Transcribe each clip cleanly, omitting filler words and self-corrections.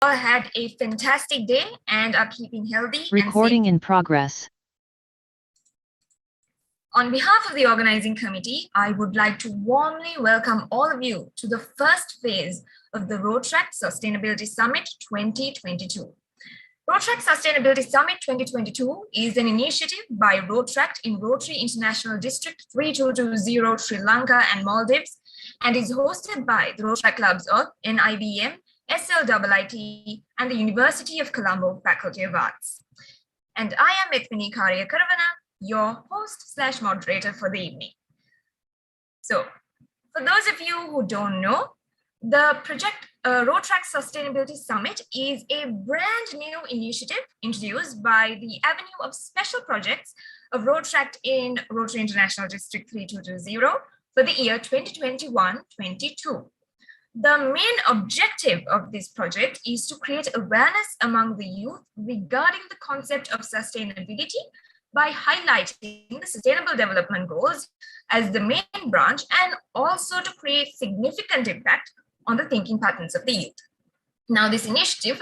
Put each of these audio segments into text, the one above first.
all had a fantastic day and are keeping healthy. Recording in progress. On behalf of the organizing committee, I would like to warmly welcome all of you to the first phase of the Rotaract Sustainability Summit 2022. Rotaract Sustainability Summit 2022 is an initiative by Rotaract in Rotary International District 3220 Sri Lanka and Maldives, and is hosted by the Rotaract Clubs of NIBM, SLIIT, and the University of Colombo Faculty of Arts. And I am Mithmini Karavana, your host/moderator for the evening. So, for those of you who don't know, the project Rotaract Sustainability Summit is a brand new initiative introduced by the Avenue of Special Projects of Rotaract in Rotary International District 3220 for the year 2021-22. The main objective of this project is to create awareness among the youth regarding the concept of sustainability by highlighting the Sustainable Development Goals as the main branch, and also to create significant impact on the thinking patterns of the youth. Now, this initiative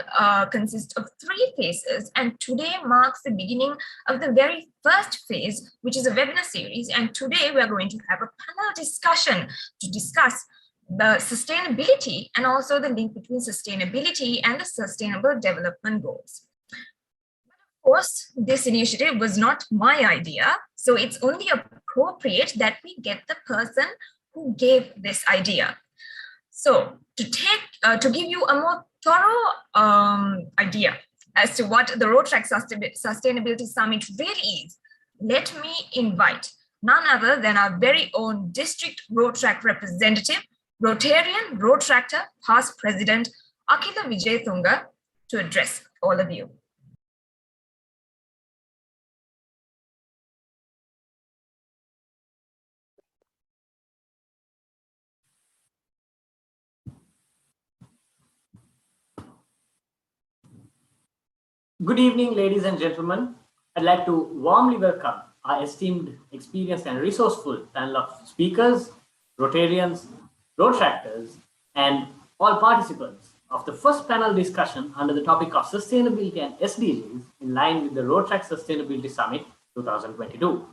consists of 3 phases, and today marks the beginning of the very first phase, which is a webinar series. And today we are going to have a panel discussion to discuss the sustainability and also the link between sustainability and the Sustainable Development Goals. Of course, this initiative was not my idea, so it's only appropriate that we get the person who gave this idea. So to give you a more thorough idea as to what the Rotaract Sustainability Summit really is, let me invite none other than our very own district Rotaract representative, Rotarian Rotaractor, past president, Akila Vijaythunga, to address all of you. Good evening, ladies and gentlemen. I'd like to warmly welcome our esteemed, experienced, and resourceful panel of speakers, Rotarians, Rotaractors, and all participants of the first panel discussion under the topic of sustainability and SDGs in line with the Rotaract Sustainability Summit 2022.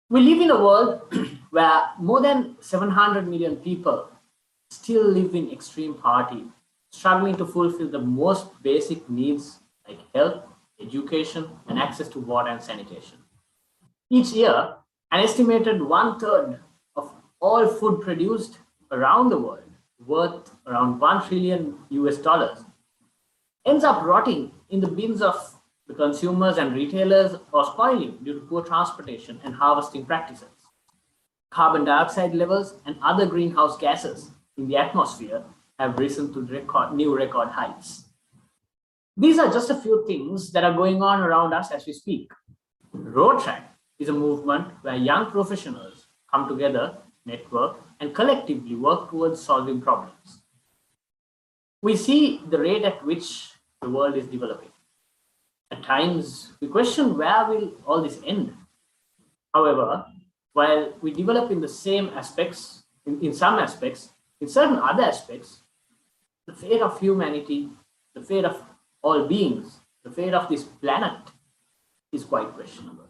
We live in a world where more than 700 million people still live in extreme poverty, struggling to fulfill the most basic needs like health, education, and access to water and sanitation. Each year, an estimated 1/3 of all food produced around the world, worth around $1 trillion US, ends up rotting in the bins of the consumers and retailers or spoiling due to poor transportation and harvesting practices. Carbon dioxide levels and other greenhouse gases in the atmosphere have risen to new record heights. These are just a few things that are going on around us as we speak. Rotaract is a movement where young professionals come together, network, and collectively work towards solving problems. We see the rate at which the world is developing. At times, we question where will all this end. However, while we develop in the same aspects, in some aspects, in certain other aspects, the fate of humanity, the fate of all beings, the fate of this planet is quite questionable.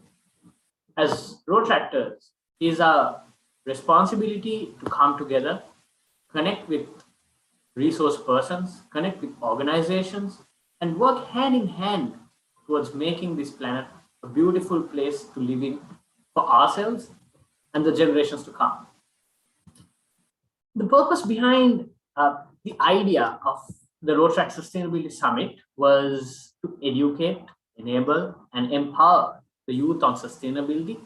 As Rotaractors, it is our responsibility to come together, connect with resource persons, connect with organizations, and work hand in hand towards making this planet a beautiful place to live in for ourselves and the generations to come. The purpose behind the idea of the Rotaract Sustainability Summit was to educate, enable, and empower the youth on sustainability,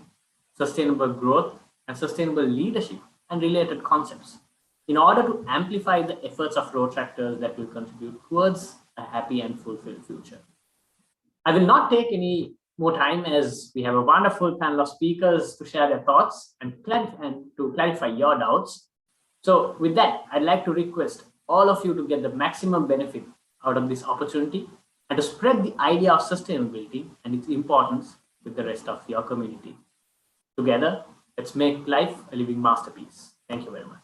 sustainable growth, and sustainable leadership and related concepts in order to amplify the efforts of Rotaractors that will contribute towards a happy and fulfilled future. I will not take any more time as we have a wonderful panel of speakers to share their thoughts and to clarify your doubts. So with that, I'd like to request all of you to get the maximum benefit out of this opportunity and to spread the idea of sustainability and its importance with the rest of your community. Together, let's make life a living masterpiece. Thank you very much.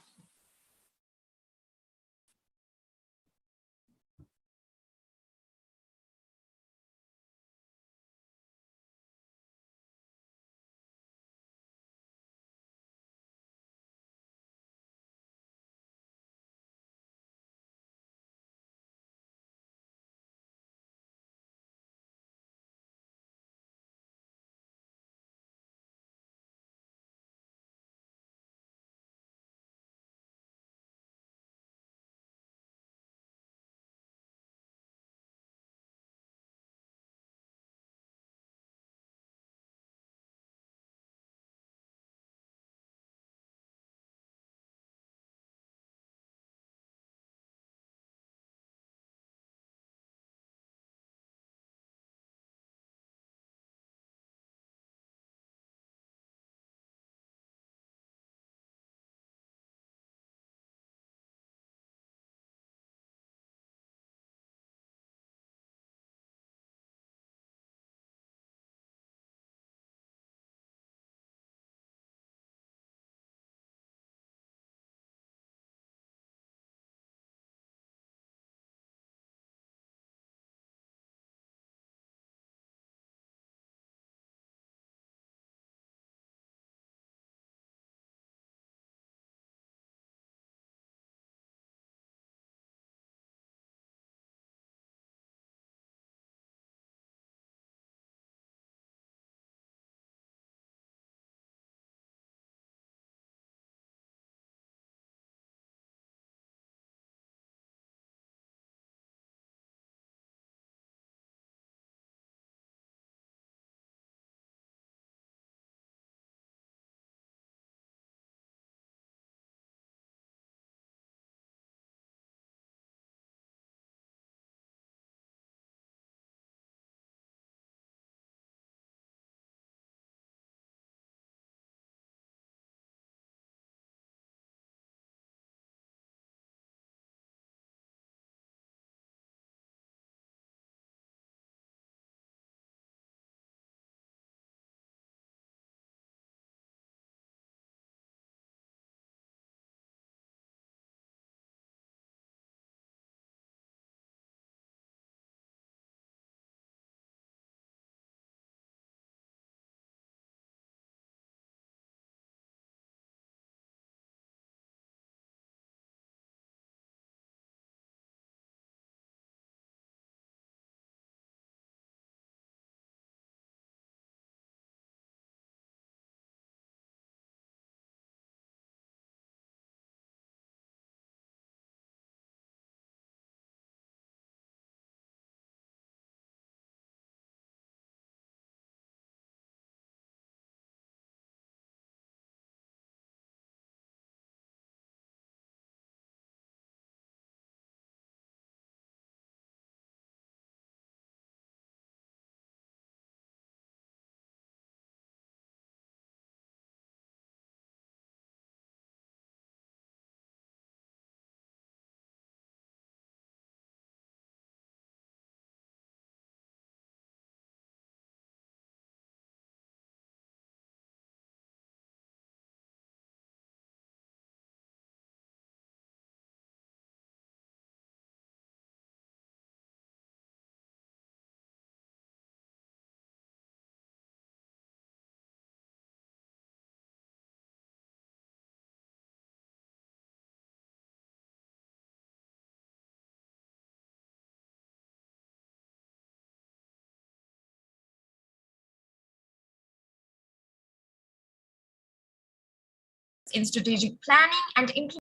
in strategic planning and implementing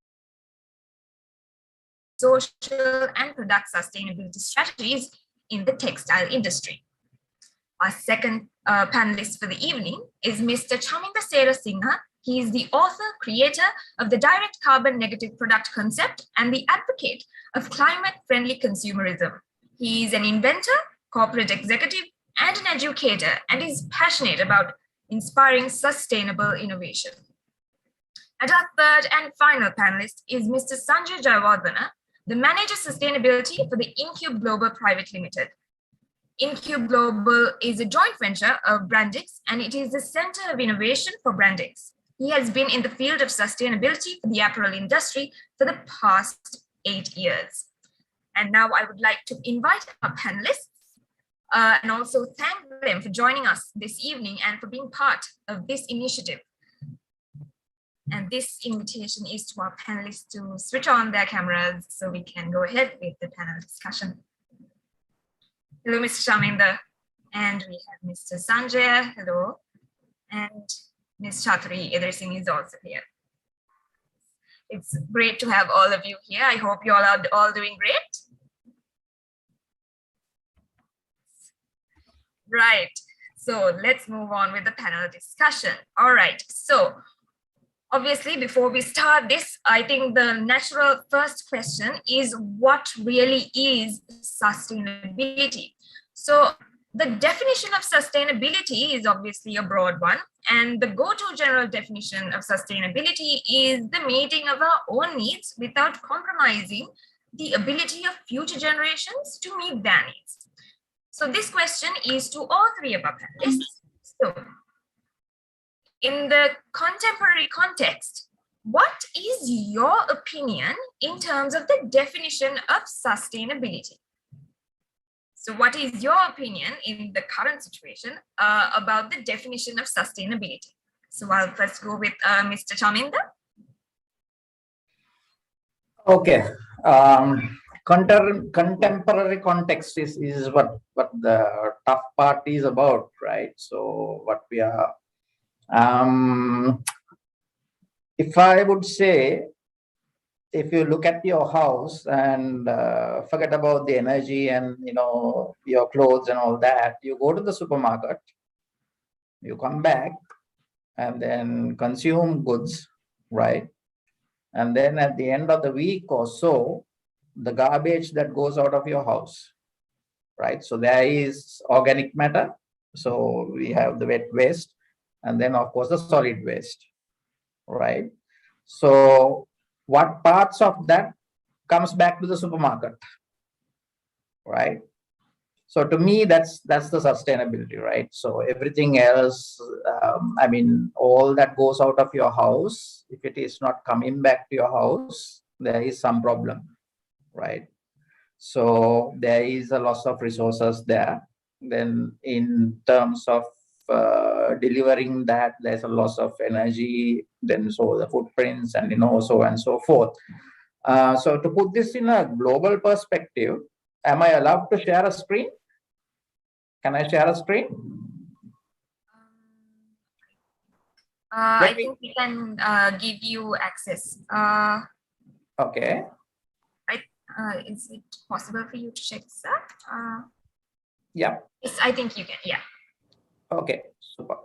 social and product sustainability strategies in the textile industry. Our second panelist for the evening is Mr. Chaminda Singha. He is the author, creator of the direct carbon negative product concept and the advocate of climate-friendly consumerism. He is an inventor, corporate executive, and an educator, and is passionate about inspiring sustainable innovation. And our third and final panelist is Mr. Sanjay Jayawardena, the Manager Sustainability for the Incube Global Private Limited. Incube Global is a joint venture of Brandix, and it is the center of innovation for Brandix. He has been in the field of sustainability for the apparel industry for the past 8 years. And now I would like to invite our panelists and also thank them for joining us this evening and for being part of this initiative. And this invitation is to our panelists to switch on their cameras so we can go ahead with the panel discussion. Hello, Mr. Chaminda, and we have Mr. Sanjay, hello, and Ms. Chatri Edersingh is also here. It's great to have all of you here. I hope you all are all doing great. Right, so let's move on with the panel discussion. All right, so obviously, before we start this, I think the natural first question is what really is sustainability? So the definition of sustainability is obviously a broad one, and the go-to general definition of sustainability is the meeting of our own needs without compromising the ability of future generations to meet their needs. So this question is to all three of our panelists. So, in the contemporary context, what is your opinion in terms of the definition of sustainability? So what is your opinion in the current situation about the definition of sustainability? So I'll first go with Mr. Chaminda. Okay. Contemporary context is what the tough part is about, right? So what we are if I would say, if you look at your house and forget about the energy and your clothes and all that, you go to the supermarket, you come back and then consume goods, right? And then at the end of the week or so, the garbage that goes out of your house, right? So there is organic matter. So we have the wet waste, and then of course the solid waste, right? So what parts of that comes back to the supermarket, right? So to me, that's the sustainability, right? So everything else, I mean, all that goes out of your house, if it is not coming back to your house, there is some problem, right? So there is a loss of resources there. Then in terms of delivering that, there's a loss of energy, then so the footprints and so and so forth. So to put this in a global perspective, am I allowed to share a screen? Can I share a screen? I think we can give you access. Okay. Is it possible for you to check that? Yeah. Yes, I think you can. Yeah. Okay. Super.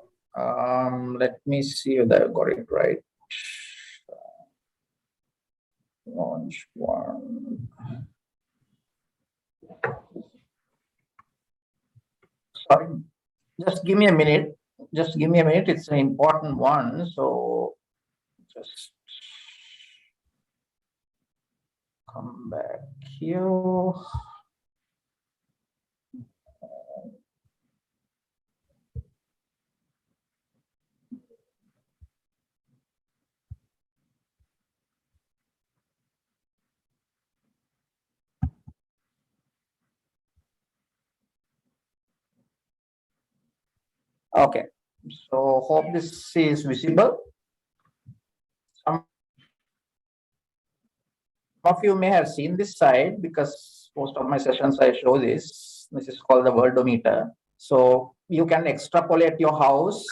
Let me see if I got it right. Launch one. Sorry. Just give me a minute. Just give me a minute. It's an important one. So just come back here. Okay, so hope this is visible. Some of you may have seen this slide because most of my sessions I show this. This is called the World Ometer. So you can extrapolate your house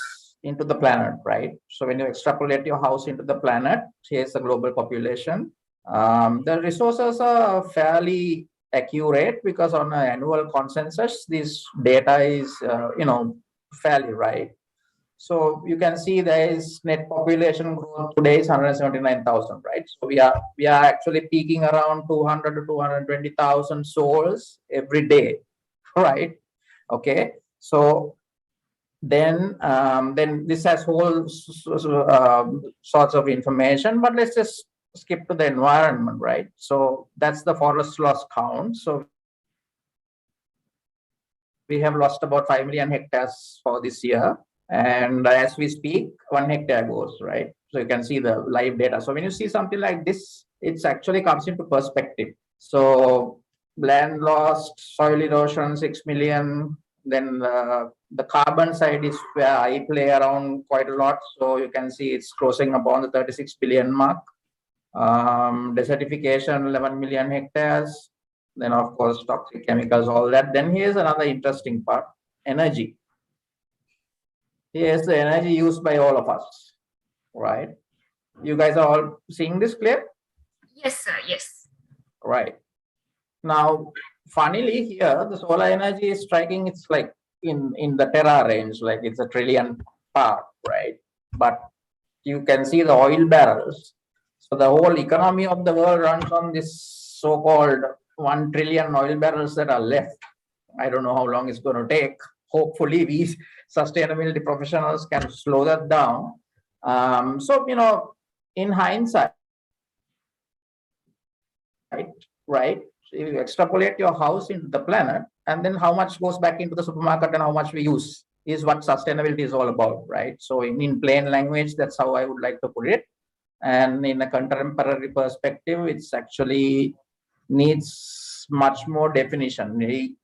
into the planet, right? So when you extrapolate your house into the planet, here's the global population. The resources are fairly accurate because on an annual consensus, this data is, fairly right. So you can see there is net population growth today is 179,000, right? So we are actually peaking around 200 to 220,000 souls every day, right? Okay, so then this has whole sorts of information, but let's just skip to the environment, right? So that's the forest loss count. So we have lost about 5 million hectares for this year. And as we speak, 1 hectare goes, right? So you can see the live data. So when you see something like this, it actually comes into perspective. So land lost, soil erosion, 6 million. Then the carbon side is where I play around quite a lot. So you can see it's closing upon the 36 billion mark. Desertification, 11 million hectares. Then of course, toxic chemicals, all that. Then here's another interesting part, energy. Here's the energy used by all of us, right? You guys are all seeing this clear? Yes, sir. Yes. Right. Now, funnily here, the solar energy is striking, it's like in the tera range, like it's a trillion part, right? But you can see the oil barrels. So the whole economy of the world runs on this so-called 1 trillion oil barrels that are left. I don't know how long it's going to take. Hopefully, we sustainability professionals can slow that down. So, in hindsight, right? So you extrapolate your house into the planet, and then how much goes back into the supermarket and how much we use is what sustainability is all about, right? So in plain language, that's how I would like to put it. And in a contemporary perspective, it's actually needs much more definition.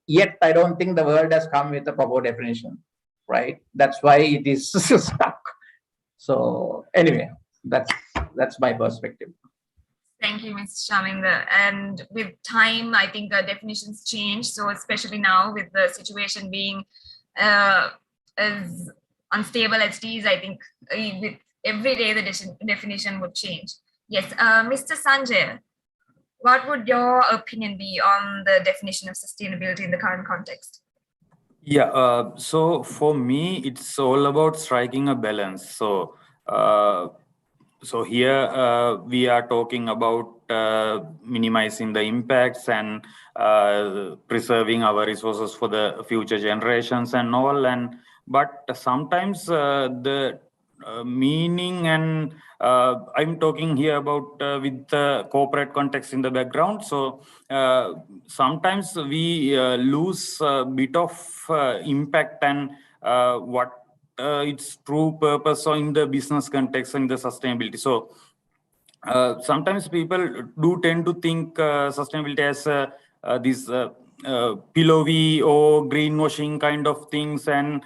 Yet I don't think the world has come with a proper definition, right? That's why it is stuck. So anyway, that's my perspective. Thank you, Mr. Shaminder. And with time, I think the definitions change. So especially now with the situation being as unstable as it is, I think with every day the definition would change. Yes, Mr. Sanjay, what would your opinion be on the definition of sustainability in the current context? Yeah, so for me, it's all about striking a balance. So here we are talking about minimizing the impacts and preserving our resources for the future generations and all. But sometimes the meaning and I'm talking here about with the corporate context in the background. So sometimes we lose a bit of impact and what its true purpose or in the business context and the sustainability. So sometimes people do tend to think sustainability as this pillowy or greenwashing kind of things, and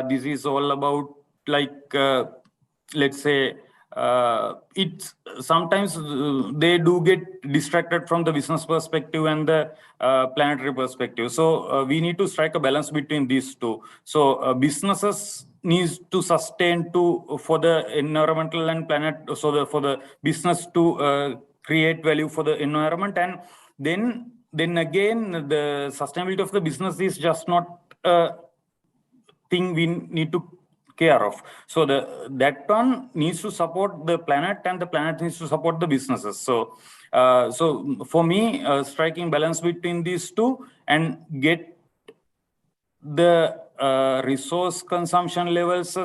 this is all about like let's say it's sometimes they do get distracted from the business perspective and the planetary perspective. So we need to strike a balance between these two. So businesses needs to sustain for the environmental and planet, so for the business to create value for the environment, and then again the sustainability of the business is just not a thing we need to care of. So that one needs to support the planet and the planet needs to support the businesses. So for me, striking balance between these two and get the resource consumption levels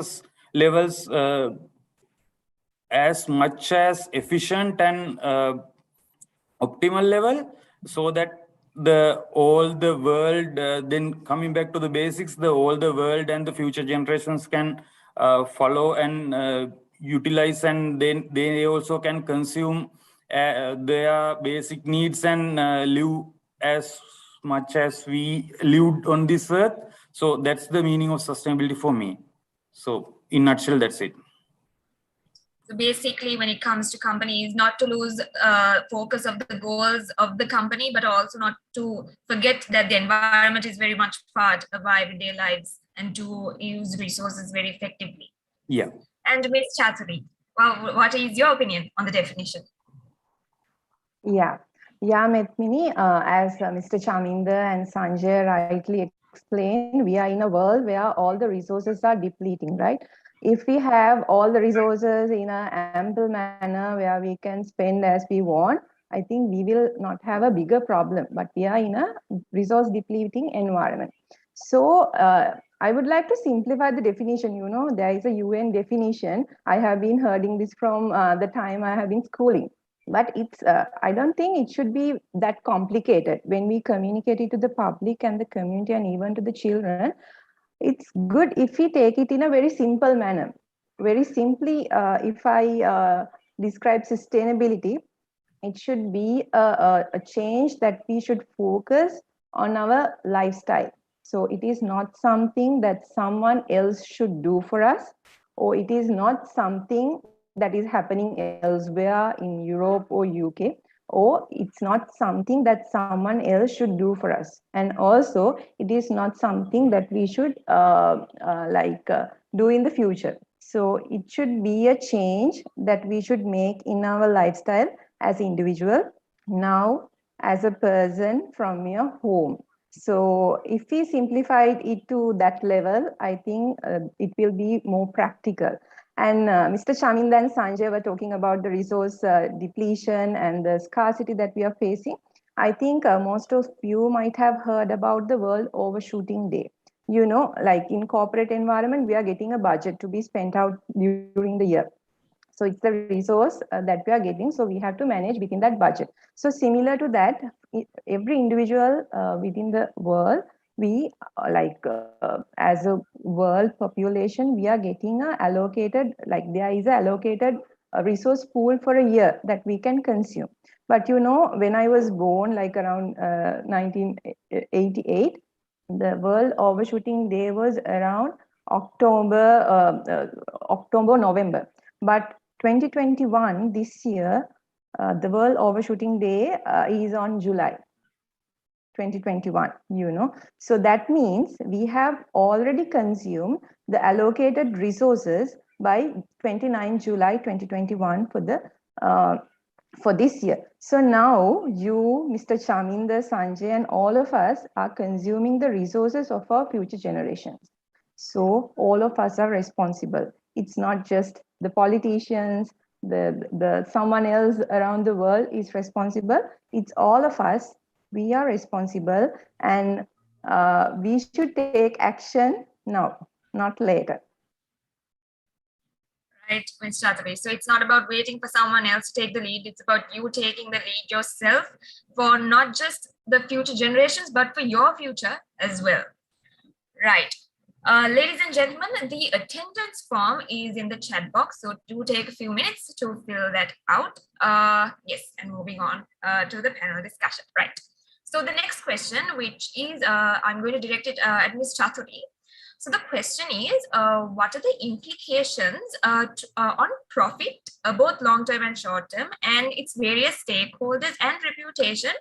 as much as efficient and optimal level, so that all the world, then coming back to the basics, all the world and the future generations can follow and utilize, and then they also can consume their basic needs and live as much as we lived on this earth. So that's the meaning of sustainability for me. So in nutshell, that's it. So basically, when it comes to companies, not to lose focus of the goals of the company, but also not to forget that the environment is very much part of our everyday lives and to use resources very effectively. Yeah. And Ms. Chaudhary, well, what is your opinion on the definition? Yeah, Methmini, as Mr. Chaminda and Sanjay rightly explained, we are in a world where all the resources are depleting, right? If we have all the resources in an ample manner where we can spend as we want, I think we will not have a bigger problem, but we are in a resource depleting environment. So I would like to simplify the definition. You know, there is a UN definition. I have been hearing this from the time I have been schooling. But it's, I don't think it should be that complicated. When we communicate it to the public and the community and even to the children, it's good if we take it in a very simple manner. Very simply, if I describe sustainability, it should be a change that we should focus on our lifestyle. So it is not something that someone else should do for us, or it is not something that is happening elsewhere in Europe or UK, or it's not something that someone else should do for us. And also, it is not something that we should do in the future. So it should be a change that we should make in our lifestyle as individual, now as a person from your home. So if we simplified it to that level, I think it will be more practical. And Mr. Chaminda and Sanjay were talking about the resource depletion and the scarcity that we are facing. I think most of you might have heard about the World Overshooting Day. You know, like in corporate environment, we are getting a budget to be spent out during the year. So it's the resource that we are getting. So we have to manage within that budget. So similar to that, every individual within the world, we as a world population, we are getting a allocated, like there is a allocated resource pool for a year that we can consume. But you know, when I was born, like around 1988, the World Overshooting Day was around October, November. But 2021, this year, the World Overshooting Day is on July 2021, you know. So that means we have already consumed the allocated resources by 29 July 2021 for this year. So now you, Mr. Chaminda, Sanjay, and all of us are consuming the resources of our future generations. So all of us are responsible. It's not just the politicians, the someone else around the world is responsible. It's all of us. We are responsible, and we should take action now, not later. Right, Ms. Chaudhary. So it's not about waiting for someone else to take the lead. It's about you taking the lead yourself for not just the future generations, but for your future as well. Right. Ladies and gentlemen, the attendance form is in the chat box, so do take a few minutes to fill that out. Yes, and moving on to the panel discussion. Right. So the next question, which is, I'm going to direct it at Ms. Chaudhary. So the question is, what are the implications on profit, both long-term and short-term, and its various stakeholders and reputation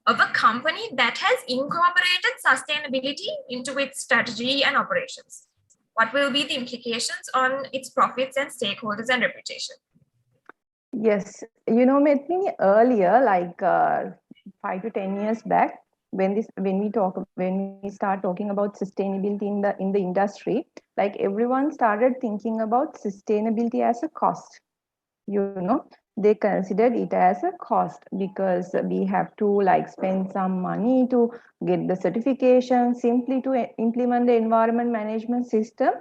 of a company that has incorporated sustainability into its strategy and operations? What will be the implications on its profits and stakeholders and reputation? Yes, you know, Methmini, earlier, like 5 to 10 years back, when we start talking about sustainability in the industry, like everyone started thinking about sustainability as a cost. You know, they considered it as a cost because we have to like spend some money to get the certification, simply to implement the environment management system,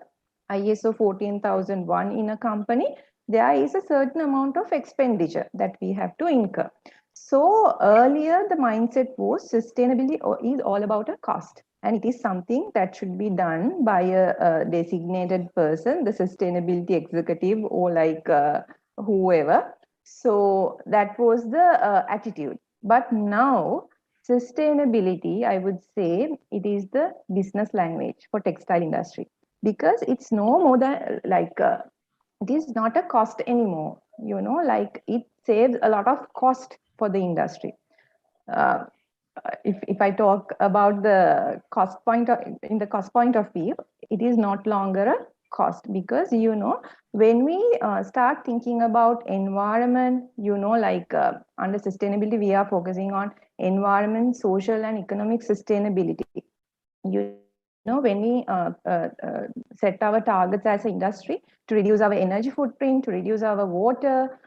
ISO 14001 in a company. There is a certain amount of expenditure that we have to incur. So earlier, the mindset was sustainability is all about a cost, and it is something that should be done by a designated person, the sustainability executive, or like whoever. So that was the attitude. But now, sustainability, I would say, it is the business language for textile industry, because it's no more than like it is not a cost anymore. You know, like it saves a lot of cost for the industry. If I talk about the cost point in the cost point of view, it is not longer a cost, because when we start thinking about environment, like under sustainability we are focusing on environment, social and economic sustainability. When we set our targets as an industry to reduce our energy footprint, to reduce our water,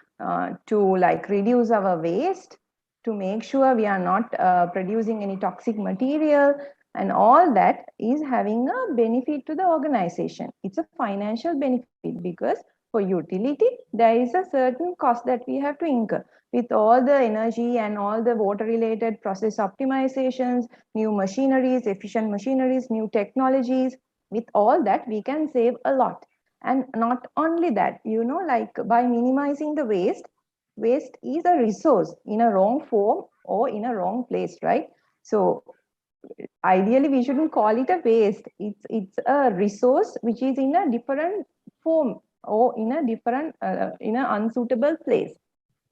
to like reduce our waste, to make sure we are not producing any toxic material, and all that is having a benefit to the organization. It's a financial benefit, because for utility, there is a certain cost that we have to incur. With all the energy and all the water-related process optimizations, new machineries, efficient machineries, new technologies, with all that, we can save a lot. And not only that, like by minimizing the waste is a resource in a wrong form or in a wrong place, right? So ideally we shouldn't call it a waste. It's a resource which is in a different form or in a different in an unsuitable place.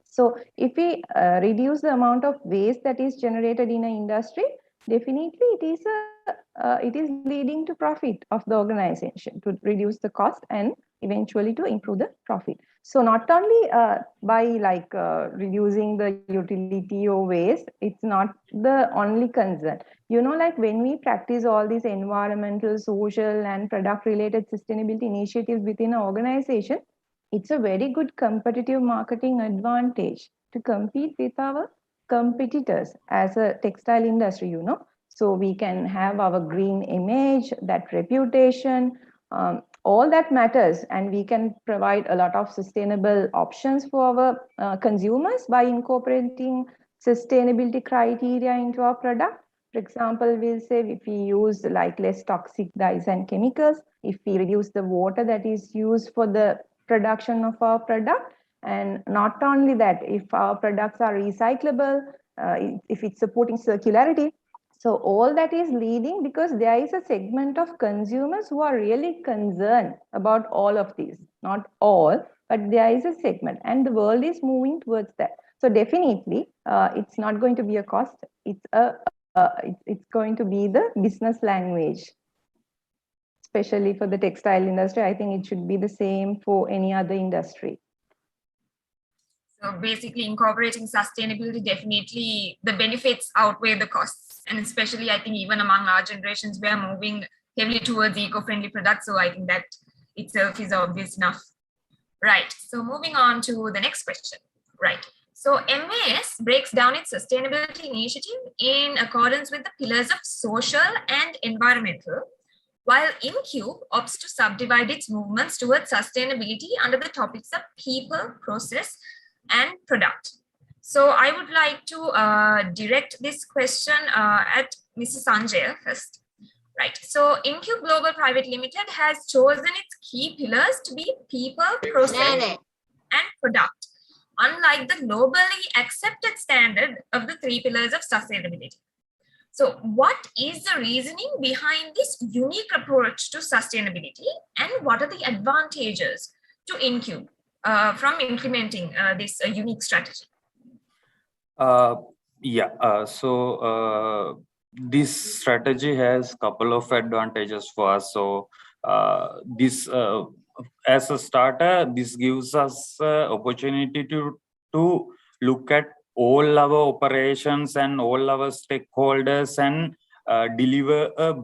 So if we reduce the amount of waste that is generated in an industry, definitely it is leading to profit of the organization, to reduce the cost and eventually to improve the profit. So not only by like reducing the utility or waste, it's not the only concern. Like when we practice all these environmental, social and product related sustainability initiatives within an organization, it's a very good competitive marketing advantage to compete with our competitors as a textile industry, So we can have our green image, that reputation, all that matters. And we can provide a lot of sustainable options for our consumers by incorporating sustainability criteria into our product. For example, we'll say if we use like less toxic dyes and chemicals, if we reduce the water that is used for the production of our product, and not only that, if our products are recyclable, if it's supporting circularity. So all that is leading, because there is a segment of consumers who are really concerned about all of these. Not all, but there is a segment, and the world is moving towards that. So definitely, it's not going to be a cost. It's going to be the business language. Especially for the textile industry, I think it should be the same for any other industry. So basically incorporating sustainability, definitely the benefits outweigh the costs. And especially I think even among our generations, we are moving heavily towards eco-friendly products. So I think that itself is obvious enough. Right, so moving on to the next question. Right, so MAS breaks down its sustainability initiative in accordance with the pillars of social and environmental, while InCube opts to subdivide its movements towards sustainability under the topics of people, process, and product. So I would like to direct this question at Mrs. Sanjay first. Right, so InCube Global Private Limited has chosen its key pillars to be people, process, and product, unlike the globally accepted standard of the 3 pillars of sustainability. So what is the reasoning behind this unique approach to sustainability, and what are the advantages to InCube from implementing this unique strategy? This strategy has a couple of advantages for us. So this, as a starter, this gives us opportunity to look at all our operations and all our stakeholders and deliver a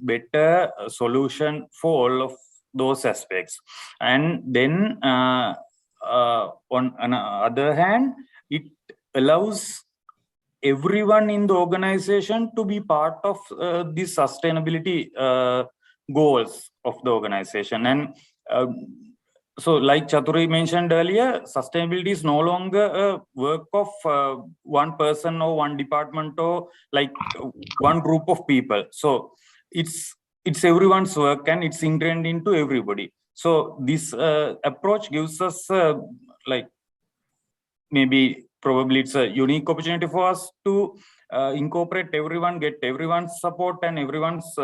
better solution for all of those aspects. And then on the other hand, it allows everyone in the organization to be part of the sustainability goals of the organization. And so like Chaturi mentioned earlier, sustainability is no longer a work of one person or one department or like one group of people. So it's everyone's work and it's ingrained into everybody. So this approach gives us like probably it's a unique opportunity for us to incorporate everyone, get everyone's support and everyone's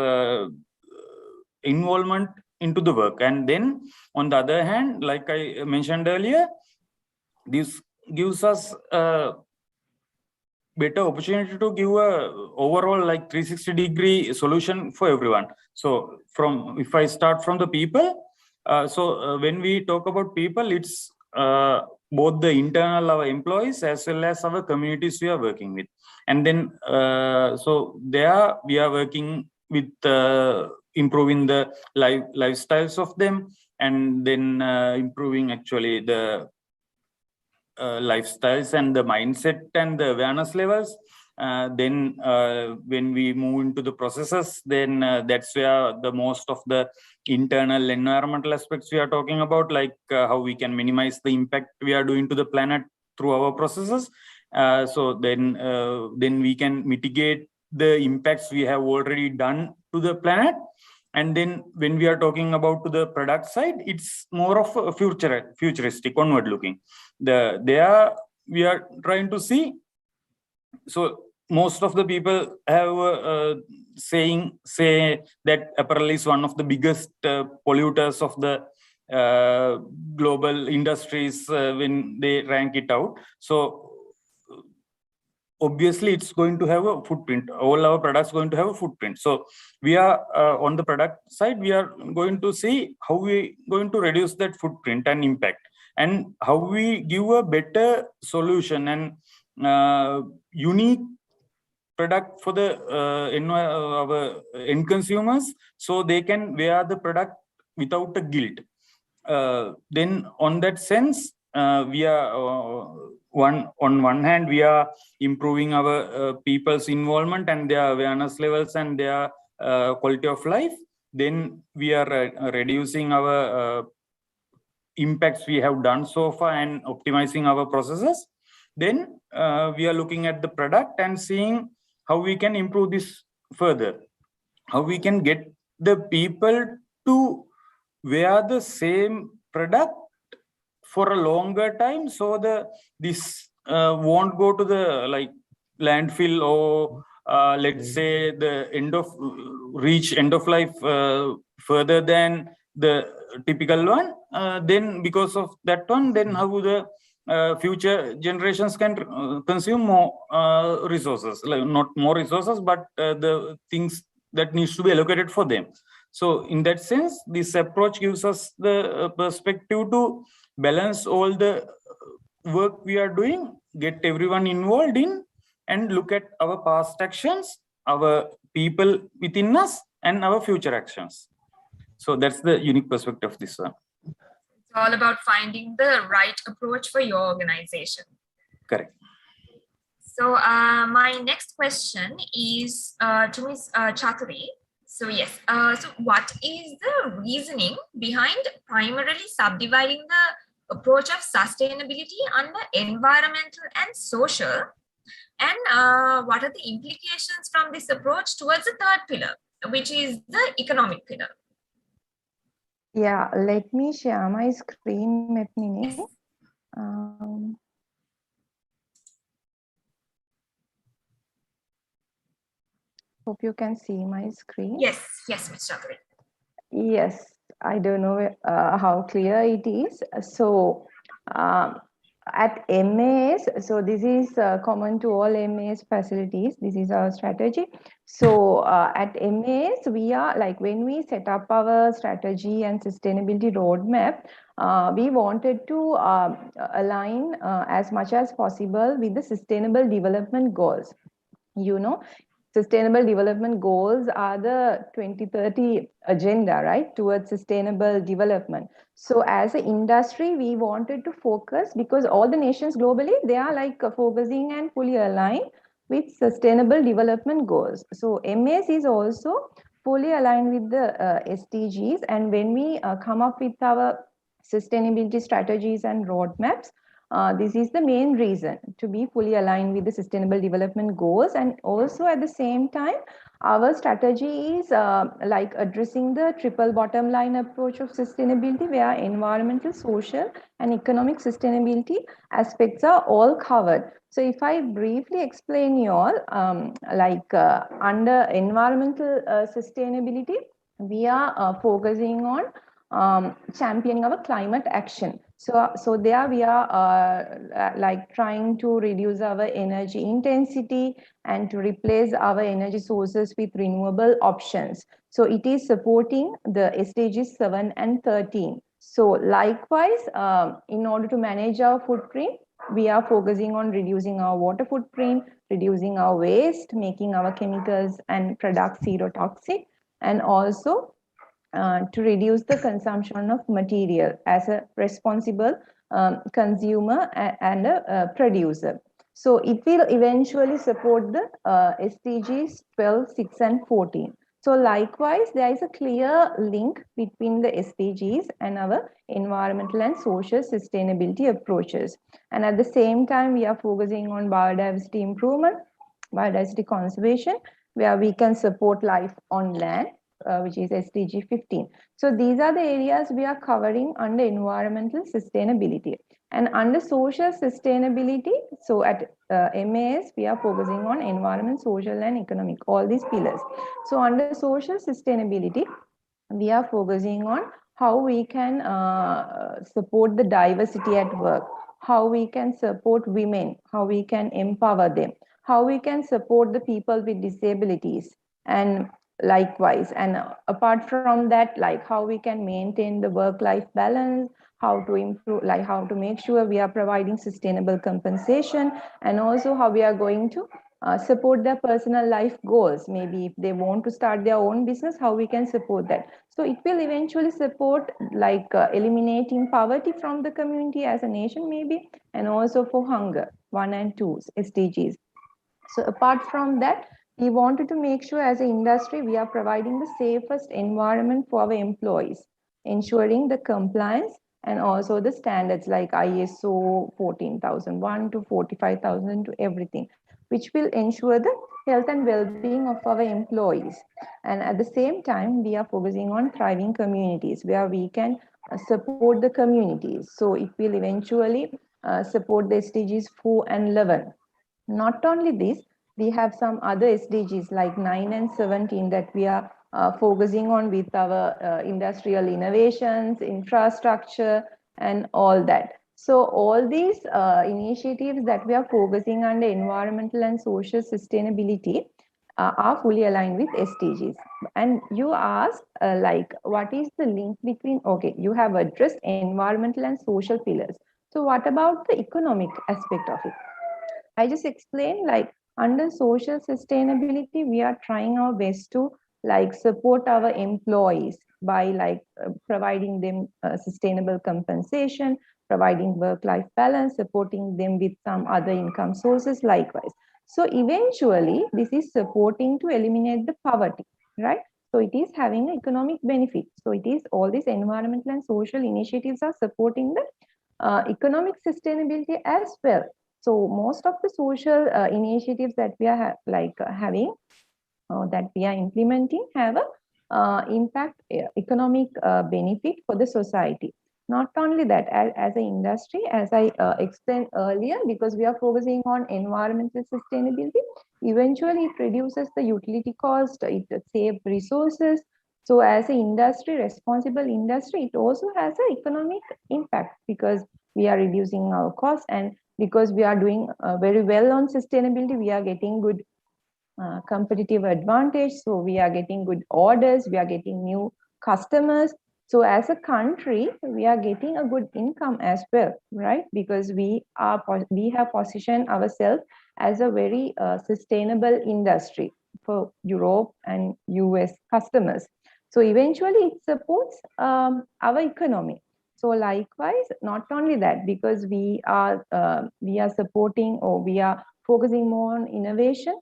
involvement into the work. And then on the other hand, like I mentioned earlier, this gives us a better opportunity to give a overall like 360-degree solution for everyone. So if I start from the people, When we talk about people, it's both the internal our employees as well as our communities we are working with. And then so there we are working with improving the lifestyles of them, and then improving actually the lifestyles and the mindset and the awareness levels. Then when we move into the processes, then that's where the most of the internal environmental aspects we are talking about, like how we can minimize the impact we are doing to the planet through our processes. So then we can mitigate the impacts we have already done to the planet. And then when we are talking about to the product side, it's more of a futuristic, onward looking. There we are trying to see. So most of the people have say that apparel is one of the biggest polluters of the global industries when they rank it out. So obviously it's going to have a footprint. All our products going to have a footprint. So we are on the product side, we are going to see how we going to reduce that footprint and impact, and how we give a better solution and unique product for the our end consumers, so they can wear the product without a guilt. Then on that sense, we are on one hand we are improving our people's involvement and their awareness levels and their quality of life. Then we are reducing our impacts we have done so far and optimizing our processes. Then we are looking at the product and seeing how we can improve this further, how we can get the people to wear the same product for a longer time, so this won't go to the like landfill, or let's say the end of life further than the typical one. Then because of that one, then how the future generations can consume more resources, like not more resources, but the things that needs to be allocated for them. So in that sense, this approach gives us the perspective to balance all the work we are doing, get everyone involved in, and look at our past actions, our people within us, and our future actions. So that's the unique perspective of this one. It's all about finding the right approach for your organization. Correct. So my next question is to Ms. Chaturi. So yes, so what is the reasoning behind primarily subdividing the approach of sustainability under environmental and social? And what are the implications from this approach towards the third pillar, which is the economic pillar? Yeah, let me share my screen with me. Hope you can see my screen. Yes, Ms. Chaturi. Yes, I don't know how clear it is. So at MAS, so this is common to all MAS facilities. This is our strategy. So at MAS, we are like, when we set up our strategy and sustainability roadmap, we wanted to align as much as possible with the sustainable development goals. You know, Sustainable Development Goals are the 2030 agenda, right, towards sustainable development. So as an industry, we wanted to focus, because all the nations globally, they are like focusing and fully aligned with Sustainable Development Goals. So MAS is also fully aligned with the SDGs. And when we come up with our sustainability strategies and roadmaps, this is the main reason to be fully aligned with the Sustainable Development Goals. And also at the same time, our strategy is like addressing the triple bottom line approach of sustainability, where environmental, social, and economic sustainability aspects are all covered. So if I briefly explain you all, under environmental sustainability, we are focusing on championing our climate action. So there we are like trying to reduce our energy intensity and to replace our energy sources with renewable options. So it is supporting the SDGs 7 and 13. So likewise, in order to manage our footprint, we are focusing on reducing our water footprint, reducing our waste, making our chemicals and products zero toxic, and also to reduce the consumption of material as a responsible consumer and a producer. So it will eventually support the SDGs 12, 6, and 14. So likewise, there is a clear link between the SDGs and our environmental and social sustainability approaches. And at the same time, we are focusing on biodiversity improvement, biodiversity conservation, where we can support life on land, which is SDG 15. So these are the areas we are covering under environmental sustainability. And under social sustainability, so at MAS, we are focusing on environment, social, and economic, all these pillars. So under social sustainability, we are focusing on how we can support the diversity at work, how we can support women, how we can empower them, how we can support the people with disabilities, and likewise, and apart from that, like how we can maintain the work-life balance, how to improve, like how to make sure we are providing sustainable compensation, and also how we are going to support their personal life goals. Maybe if they want to start their own business, how we can support that. So it will eventually support like eliminating poverty from the community as a nation maybe, and also for hunger, 1 and 2 SDGs. So apart from that, we wanted to make sure as an industry, we are providing the safest environment for our employees, ensuring the compliance and also the standards like ISO 14001 to 45,000 to everything, which will ensure the health and well-being of our employees. And at the same time, we are focusing on thriving communities where we can support the communities. So it will eventually support the SDGs 4 and 11. Not only this, we have some other SDGs like 9 and 17 that we are focusing on with our industrial innovations, infrastructure, and all that. So all these initiatives that we are focusing on the environmental and social sustainability are fully aligned with SDGs. And you asked like, what is the link between, okay, you have addressed environmental and social pillars. So what about the economic aspect of it? I just explained like under social sustainability, we are trying our best to like support our employees by like providing them sustainable compensation, providing work-life balance, supporting them with some other income sources likewise. So eventually this is supporting to eliminate the poverty, right? So it is having an economic benefit. So it is all these environmental and social initiatives are supporting the economic sustainability as well. So most of the social initiatives that we are having, that we are implementing have a impact economic benefit for the society. Not only that, as an industry, as I explained earlier, because we are focusing on environmental sustainability, eventually it reduces the utility cost, it saves resources. So as an industry, responsible industry, it also has an economic impact because we are reducing our costs, and because we are doing very well on sustainability, we are getting good competitive advantage. So we are getting good orders, we are getting new customers. So as a country, we are getting a good income as well, right? Because we have positioned ourselves as a very sustainable industry for Europe and US customers. So eventually it supports our economy. So likewise, not only that, because we are supporting, or we are focusing more on innovation.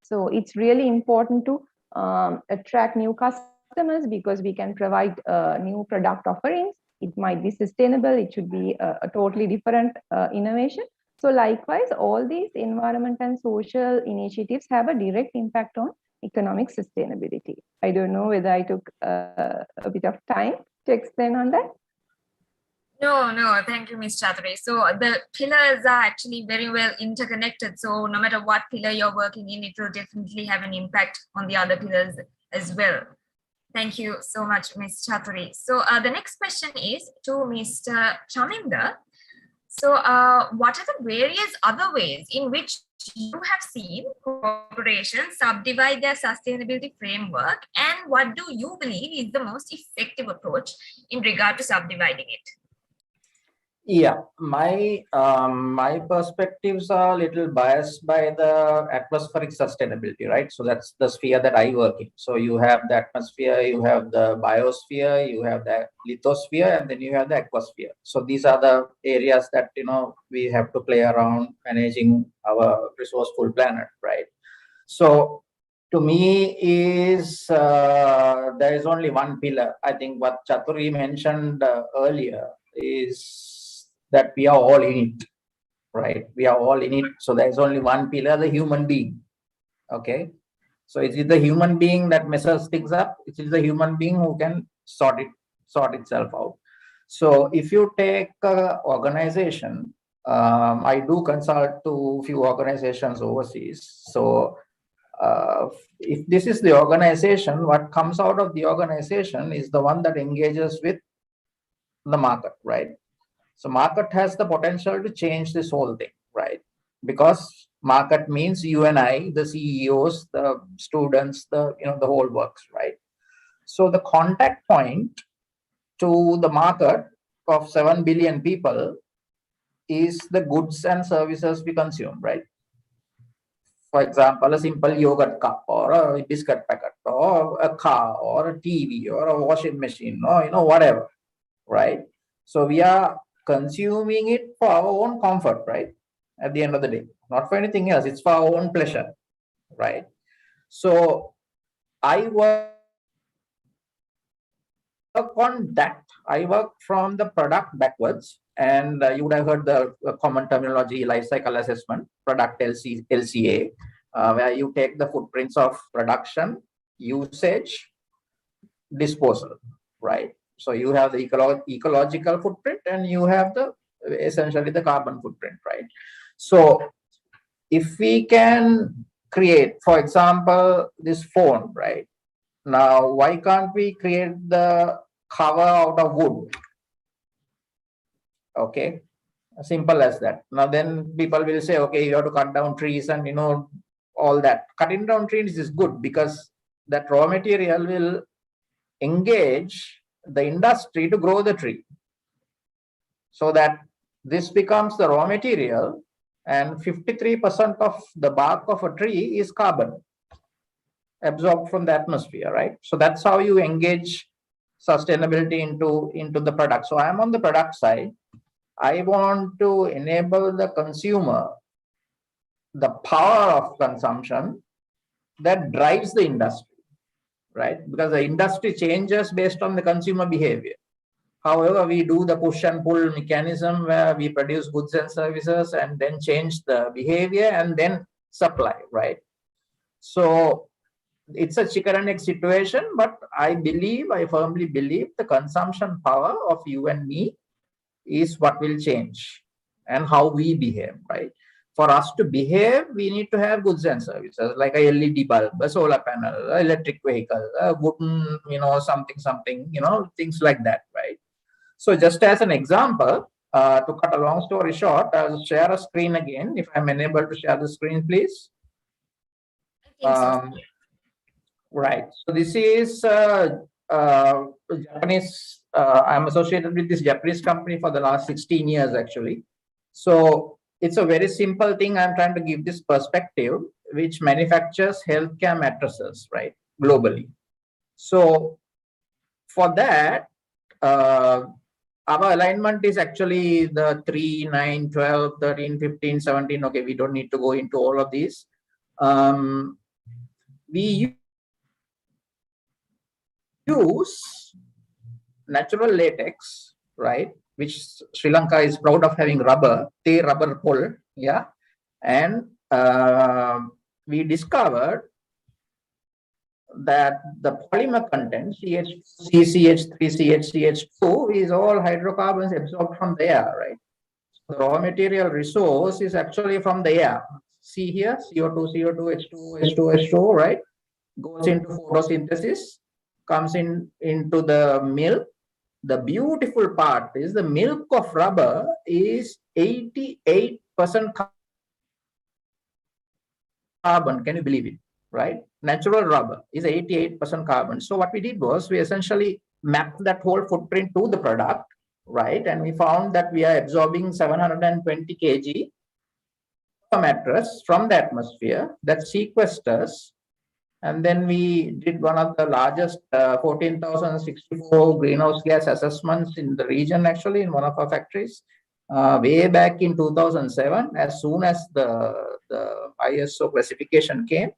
So it's really important to attract new customers because we can provide new product offerings. It might be sustainable. It should be a totally different innovation. So likewise, all these environment and social initiatives have a direct impact on economic sustainability. I don't know whether I took a bit of time to explain on that. No, thank you, Ms. Chaudhary. So the pillars are actually very well interconnected. So no matter what pillar you're working in, it will definitely have an impact on the other pillars as well. Thank you so much, Ms. Chaturi. So the next question is to Mr. Chaminda. So what are the various other ways in which you have seen corporations subdivide their sustainability framework, and what do you believe is the most effective approach in regard to subdividing it? Yeah, my perspectives are a little biased by the atmospheric sustainability, right? So that's the sphere that I work in. So you have the atmosphere, you have the biosphere, you have the lithosphere, and then you have the aquasphere. So these are the areas that we have to play around managing our resourceful planet, right? So to me is there is only one pillar. I think what Chaturi mentioned earlier is that we are all in it, right? We are all in it. So there's only one pillar, the human being. Okay. So it is the human being that messes things up. It is the human being who can sort itself out. So if you take an organization, I do consult to few organizations overseas. So if this is the organization, what comes out of the organization is the one that engages with the market, right? So market has the potential to change this whole thing, right? Because market means you and I, the CEOs, the students, the whole works, right? So the contact point to the market of 7 billion people is the goods and services we consume, right? For example, a simple yogurt cup or a biscuit packet or a car or a TV or a washing machine or whatever, right? So we are consuming it for our own comfort, right? At the end of the day, not for anything else. It's for our own pleasure, right? So I work on that. I work from the product backwards, and you would have heard the common terminology, life cycle assessment, product LCA, where you take the footprints of production, usage, disposal, right? So you have the ecological footprint, and you have essentially the carbon footprint, right? So if we can create, for example, this phone, right? Now, why can't we create the cover out of wood? Okay, simple as that. Now then people will say, okay, you have to cut down trees and all that. Cutting down trees is good because that raw material will engage the industry to grow the tree, so that this becomes the raw material, and 53% of the bark of a tree is carbon absorbed from the atmosphere, right? So that's how you engage sustainability into the product. So I'm on the product side. I want to enable the consumer the power of consumption that drives the industry, right? Because the industry changes based on the consumer behavior. However, we do the push and pull mechanism where we produce goods and services and then change the behavior and then supply, right? So it's a chicken and egg situation, but I firmly believe the consumption power of you and me is what will change and how we behave, right? For us to behave, we need to have goods and services like a LED bulb, a solar panel, an electric vehicle, a wooden, something, things like that, right? So just as an example, to cut a long story short, I'll share a screen again. If I'm unable to share the screen, please. Right. So this is Japanese. I'm associated with this Japanese company for the last 16 years, actually. So it's a very simple thing. I'm trying to give this perspective, which manufactures healthcare mattresses, right, globally. So for that, our alignment is actually the 3, 9, 12, 13, 15, 17. Okay, we don't need to go into all of these. We use natural latex, right, which Sri Lanka is proud of having rubber, the rubber pole, yeah. And we discovered that the polymer content, CH3, CH2, is all hydrocarbons absorbed from the air, right? So the raw material resource is actually from the air. See here, CO2, H2, H2, right? Goes into photosynthesis, comes into the milk. The beautiful part is the milk of rubber is 88% carbon. Can you believe it? Right? Natural rubber is 88% carbon. So what we did was we essentially mapped that whole footprint to the product, right? And we found that we are absorbing 720 kg of mattress from the atmosphere that sequesters. And then we did one of the largest 14,064 greenhouse gas assessments in the region, actually, in one of our factories, way back in 2007. As soon as the ISO classification came,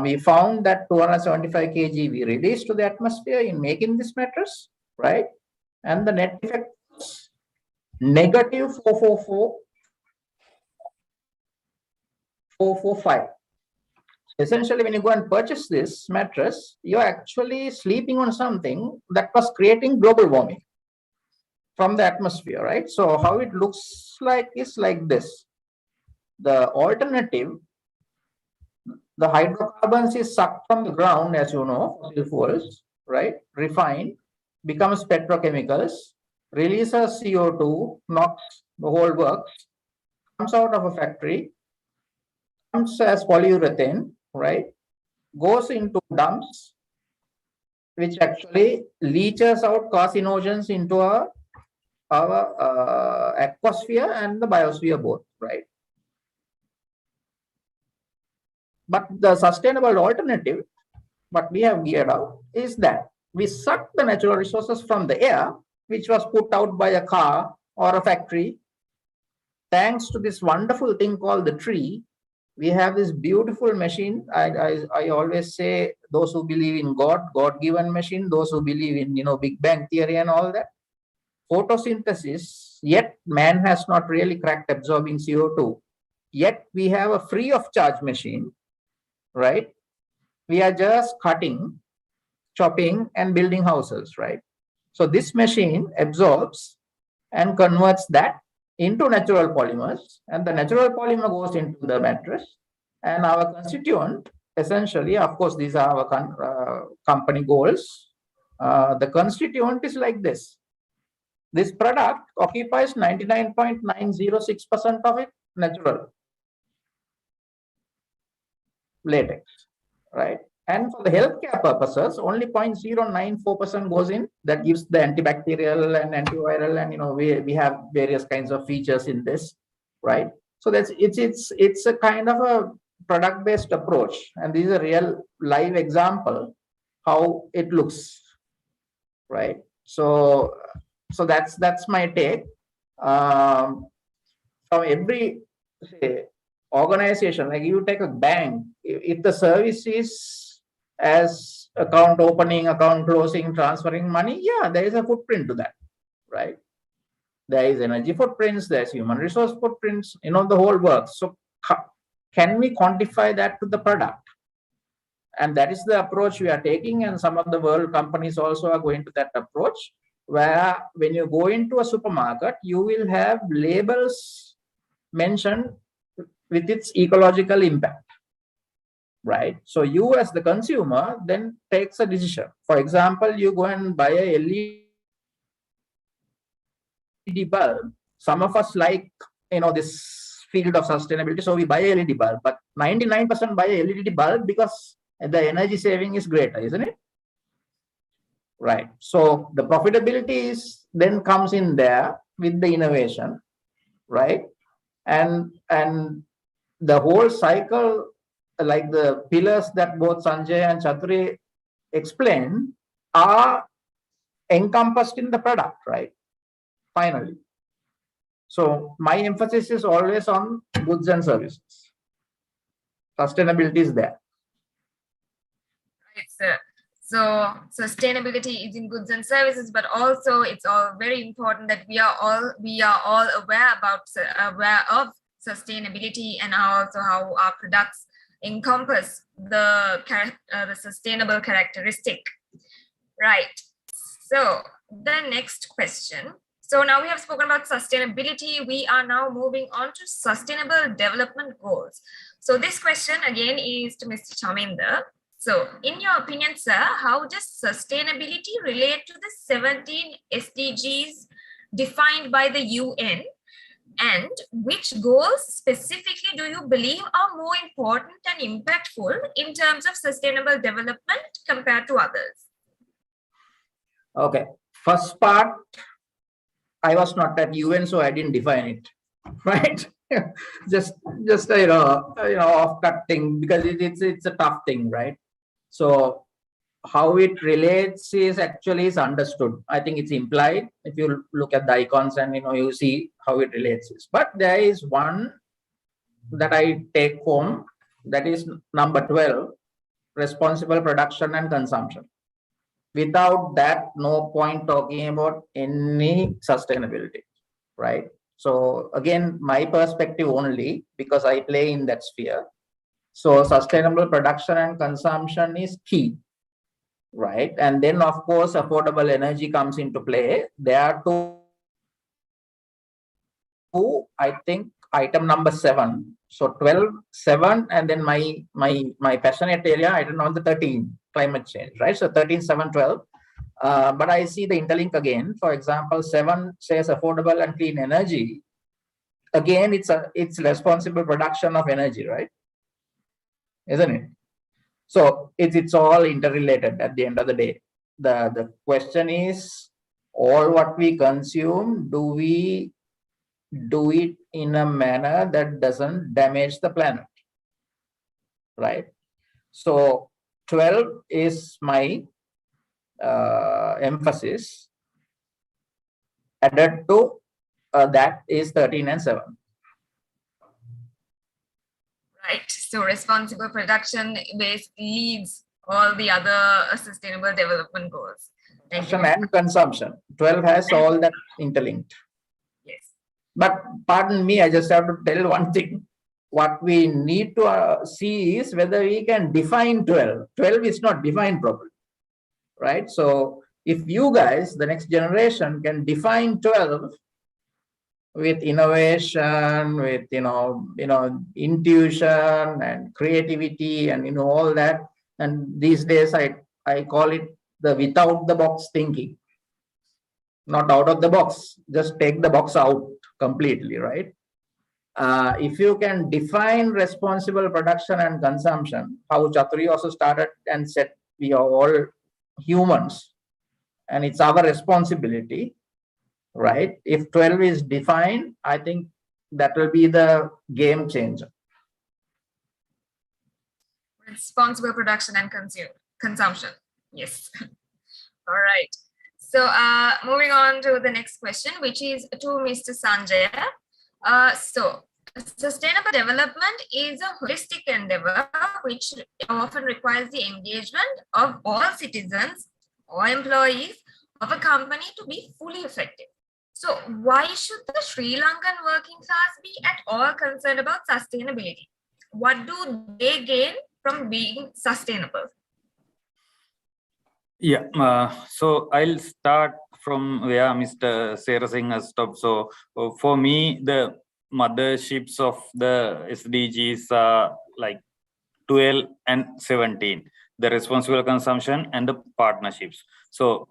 we found that 275 kg we released to the atmosphere in making this mattress, right? And the net effect was negative 445. Essentially, when you go and purchase this mattress, you're actually sleeping on something that was creating global warming from the atmosphere, right? So how it looks like is like this. The alternative, the hydrocarbons is sucked from the ground, as you know, fossil fuels, right? Refined, becomes petrochemicals, releases CO2, NOx, the whole works, comes out of a factory, comes as polyurethane, right? Goes into dumps, which actually leaches out carcinogens into our atmosphere and the biosphere both, right? But the sustainable alternative, what we have geared out, is that we suck the natural resources from the air, which was put out by a car or a factory. Thanks to this wonderful thing called the tree, we have this beautiful machine. I always say, those who believe in God-given machine, those who believe in, Big Bang theory and all that, photosynthesis, yet man has not really cracked absorbing CO2. Yet we have a free of charge machine, right? We are just cutting, chopping, and building houses, right? So this machine absorbs and converts that into natural polymers, and the natural polymer goes into the mattress. And our constituent, essentially, of course, these are our company goals. The constituent is like this. This product occupies 99.906% of it natural latex, right? And for the healthcare purposes, only 0.094% goes in. That gives the antibacterial and antiviral, and we have various kinds of features in this, right? So it's a kind of a product-based approach, and this is a real live example how it looks, right? So that's my take. From every, say, organization, like you take a bank, if the service is as account opening, account closing, transferring money, yeah, there is a footprint to that, right? There is energy footprints, there's human resource footprints, the whole works. So can we quantify that to the product? And that is the approach we are taking, and some of the world companies also are going to that approach, where when you go into a supermarket, you will have labels mentioned with its ecological impact, right? So you as the consumer then takes a decision. For example, you go and buy a LED bulb. Some of us like, this field of sustainability, so we buy a LED bulb, but 99% buy a LED bulb because the energy saving is greater, isn't it? Right. So the profitability then comes in there with the innovation, right? And the whole cycle, like the pillars that both Sanjay and Chatri explained, are encompassed in the product, right? Finally. So my emphasis is always on goods and services. Sustainability is there. Right, sir. So sustainability is in goods and services, but also it's all very important that we are all aware of sustainability, and also how our products encompass the sustainable characteristic. Right. So the next question. So now we have spoken about sustainability. We are now moving on to sustainable development goals. So this question again is to Mr. Chaminder. So, in your opinion, sir, how does sustainability relate to the 17 SDGs defined by the UN? And which goals specifically do you believe are more important and impactful in terms of sustainable development compared to others? Okay, first part, I was not at UN, so I didn't define it, right? just off cut thing, because it's a tough thing, right? So how it relates is understood. I think it's implied if you look at the icons and you see how it relates. But there is one that I take home, that is number 12, responsible production and consumption. Without that, no point talking about any sustainability, right? So again, my perspective only, because I play in that sphere. So sustainable production and consumption is key, right? And then of course, affordable energy comes into play. There are two, I think, item number 7. So 12, 7, and then my passionate area, I don't know, the 13, climate change, right? So 13, 7, 12. But I see the interlink again. For example, 7 says affordable and clean energy. Again, it's responsible production of energy, right? Isn't it? So it's all interrelated at the end of the day. The question is, all what we consume, do we do it in a manner that doesn't damage the planet, right? So 12 is my emphasis. Added to that is 13 and 7. Right. So responsible production basically leads all the other sustainable development goals. Production and consumption. 12 has all that interlinked. Yes. But pardon me, I just have to tell one thing. What we need to see is whether we can define 12. 12 is not defined properly, right? So if you guys, the next generation, can define 12 with innovation, with intuition and creativity and all that, and these days I call it the without the box thinking. Not out of the box, just take the box out completely, right? If you can define responsible production and consumption, how Chaturi also started and said we are all humans and it's our responsibility, right? If 12 is defined, I think that will be the game changer. Responsible production and consumption. Yes. All right. So moving on to the next question, which is to Mr. Sanjay. So sustainable development is a holistic endeavor which often requires the engagement of all citizens or employees of a company to be fully effective. So why should the Sri Lankan working class be at all concerned about sustainability? What do they gain from being sustainable? Yeah, so I'll start from where Mr. Serasingh has stopped. So for me, the motherships of the SDGs are like 12 and 17, the responsible consumption and the partnerships. So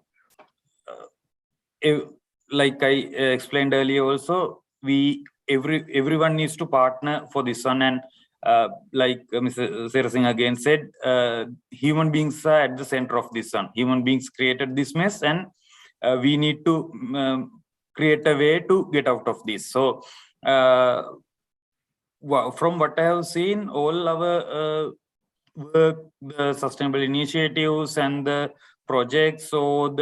like I explained earlier also, everyone needs to partner for this one. And like Mr. Serasingh again said, human beings are at the center of this one. Human beings created this mess, and we need to create a way to get out of this. So from what I have seen, all our work, the sustainable initiatives and the projects, so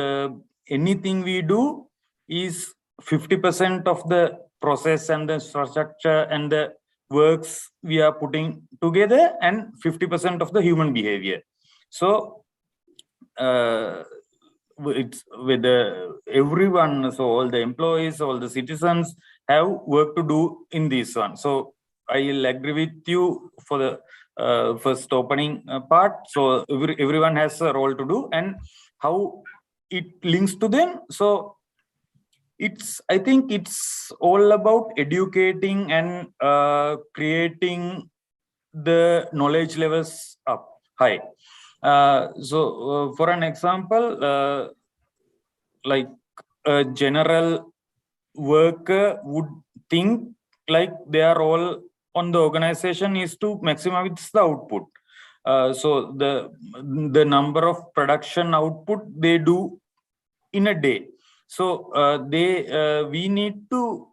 anything we do is 50% of the process and the structure and the works we are putting together, and 50% of the human behavior. So it's with everyone, so all the employees, all the citizens have work to do in this one. So I'll agree with you for the first opening part. So everyone has a role to do, and how it links to them. So I think it's all about educating and creating the knowledge levels up high. For an example, like a general worker would think like their role on the organization is to maximize the output. So the number of production output they do in a day. So we need to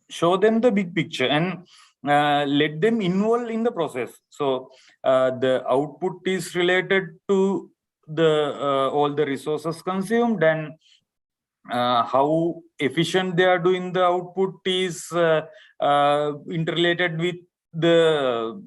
show them the big picture and let them involve in the process. So the output is related to the all the resources consumed, and how efficient they are doing the output is interrelated with the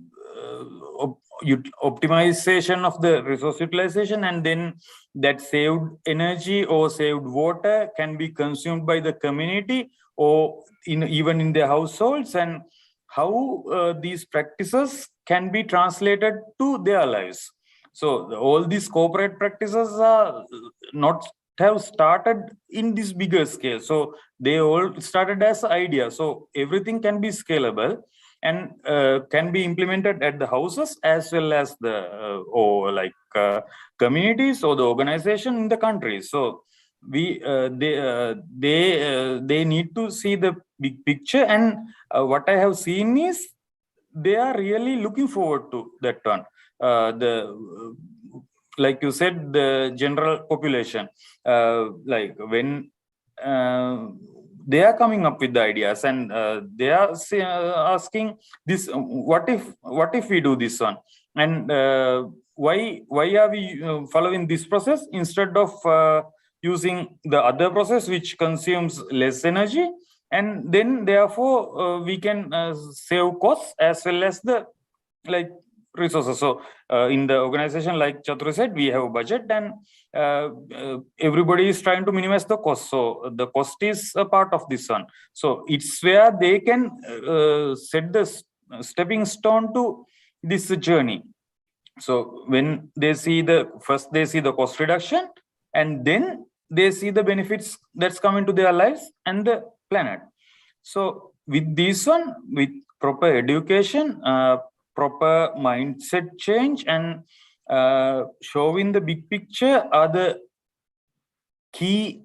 optimization of the resource utilization, and then that saved energy or saved water can be consumed by the community or even in their households, and how these practices can be translated to their lives. So all these corporate practices are not have started in this bigger scale. So they all started as ideas. So everything can be scalable and can be implemented at the houses as well as the communities or the organization in the countries. So they need to see the big picture, and what I have seen is they are really looking forward to that one. Like you said, the general population, like when they are coming up with the ideas, and they are asking this: what if we do this one, and why are we following this process instead of using the other process which consumes less energy, and then therefore we can save costs as well as the resources. So in the organization, like Chatru said, we have a budget, and everybody is trying to minimize the cost. So the cost is a part of this one. So it's where they can set the stepping stone to this journey. So when they see the cost reduction, and then they see the benefits that's coming to their lives and the planet. So with this one, with proper education, proper mindset change, and showing the big picture are the key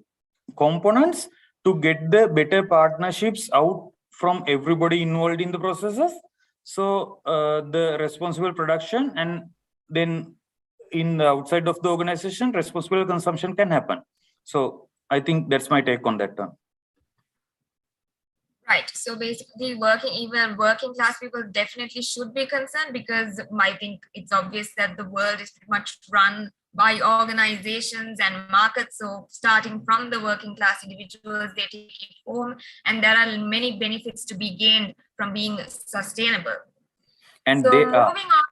components to get the better partnerships out from everybody involved in the processes. So the responsible production, and then in the outside of the organization, responsible consumption can happen. So I think that's my take on that one. Right. So basically, even working class people definitely should be concerned, because I think it's obvious that the world is pretty much run by organizations and markets. So starting from the working class individuals, they take it home, and there are many benefits to be gained from being sustainable. And so they moving on,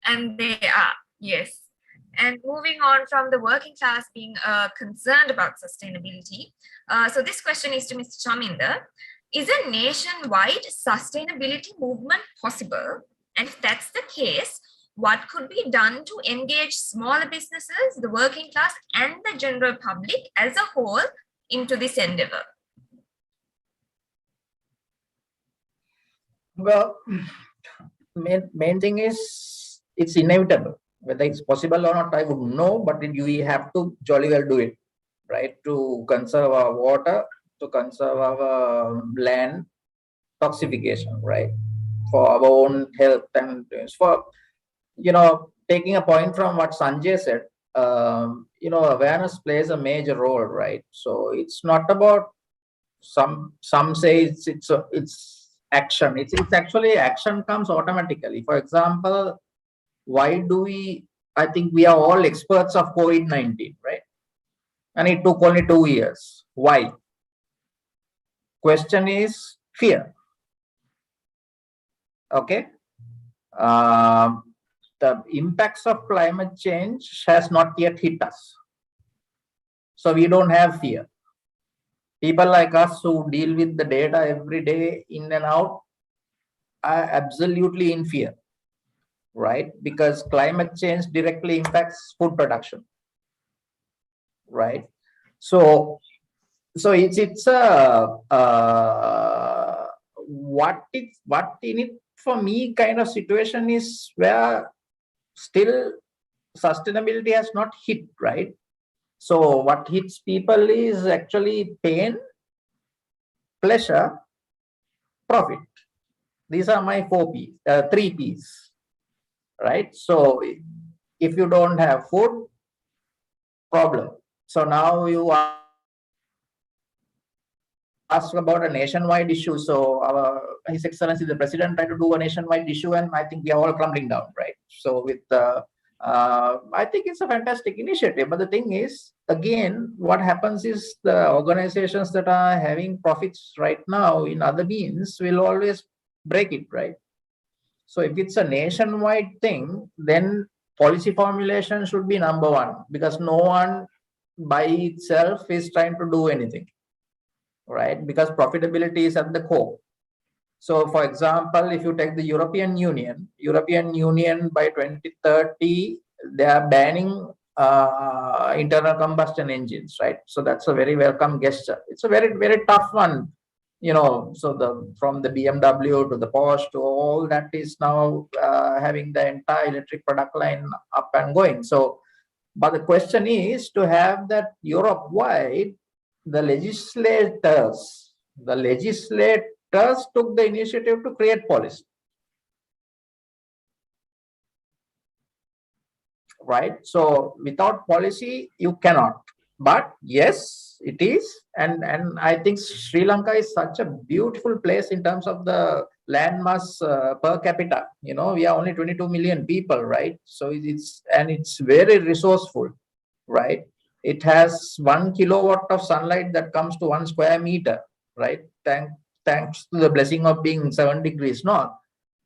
and they are, yes. And moving on from the working class being concerned about sustainability. So this question is to Mr. Chaminda. Is a nationwide sustainability movement possible? And if that's the case, what could be done to engage smaller businesses, the working class, and the general public as a whole into this endeavor? Well, main thing is it's inevitable. Whether it's possible or not, I wouldn't know, but we have to jolly well do it, right? To conserve our water, to conserve our land toxification, right? For our own health, and for, taking a point from what Sanjay said, awareness plays a major role, right? So it's not about some say it's action. It's actually action comes automatically. For example, I think we are all experts of COVID-19, right? And it took only 2 years. Why? Question is fear. Okay. The impacts of climate change has not yet hit us. So we don't have fear. People like us who deal with the data every day in and out are absolutely in fear, right? Because climate change directly impacts food production, right? So it's what in it for me kind of situation is where still sustainability has not hit, right? So what hits people is actually pain, pleasure, profit. These are my 3 P's, right? So if you don't have food, problem. So now you ask about a nationwide issue. So His Excellency the President tried to do a nationwide issue, and I think we are all crumbling down, right? So with I think it's a fantastic initiative. But the thing is, again, what happens is the organizations that are having profits right now in other means will always break it, right? So if it's a nationwide thing, then policy formulation should be number one, because no one by itself is trying to do anything, right? Because profitability is at the core. So for example, if you take the European Union by 2030, they are banning internal combustion engines, right? So that's a very welcome gesture. It's a very, very tough one, so from the BMW to the Porsche to all that is now having the entire electric product line up and going. So, but the question is to have that Europe-wide, the legislators took the initiative to create policy, right? So without policy, you cannot. But yes, it is, and I think Sri Lanka is such a beautiful place in terms of the landmass per capita. We are only 22 million people, right? So it's very resourceful, right? It has 1 kilowatt of sunlight that comes to 1 square meter, right? Thanks to the blessing of being 7 degrees north.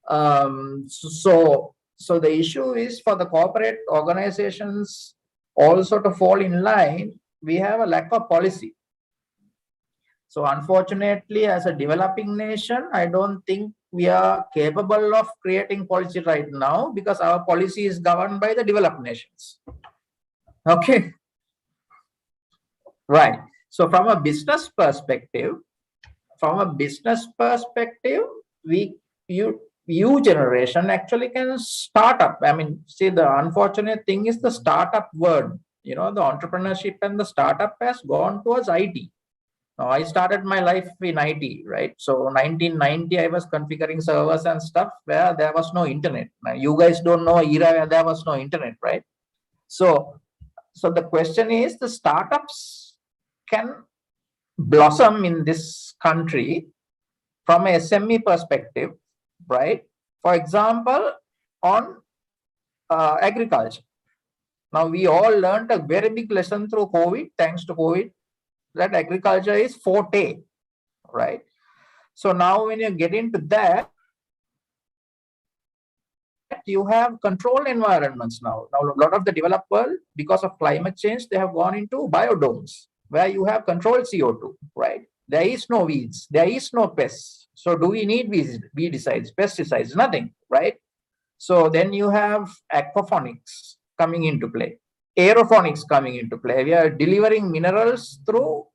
So the issue is for the corporate organizations also to fall in line. We have a lack of policy. So unfortunately, as a developing nation, I don't think we are capable of creating policy right now, because our policy is governed by the developed nations. Okay. Right. So from a business perspective, you generation actually can start up. I mean, see, the unfortunate thing is the startup word. The entrepreneurship and the startup has gone towards IT. Now, I started my life in IT, right? So 1990, I was configuring servers and stuff where there was no internet. Now, you guys don't know an era where there was no internet, right? So the question is, the startups can blossom in this country from a SME perspective, right? For example, on agriculture. Now, we all learned a very big lesson through COVID, thanks to COVID, that agriculture is forte, right? So now when you get into that, you have controlled environments now. Now, a lot of the developed world, because of climate change, they have gone into biodomes, where you have controlled CO2, right? There is no weeds, there is no pests. So do we need weedicides, pesticides? Nothing, right? So then you have aquaponics coming into play, aeroponics coming into play. We are delivering minerals through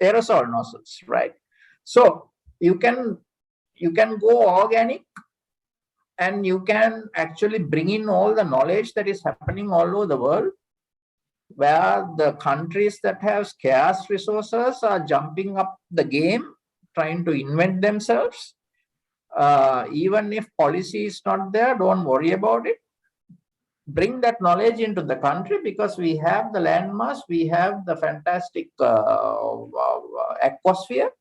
aerosol nozzles, right? So you can go organic, and you can actually bring in all the knowledge that is happening all over the world, where the countries that have scarce resources are jumping up the game, trying to invent themselves. Even if policy is not there, don't worry about it. Bring that knowledge into the country, because we have the landmass, we have the fantastic atmosphere,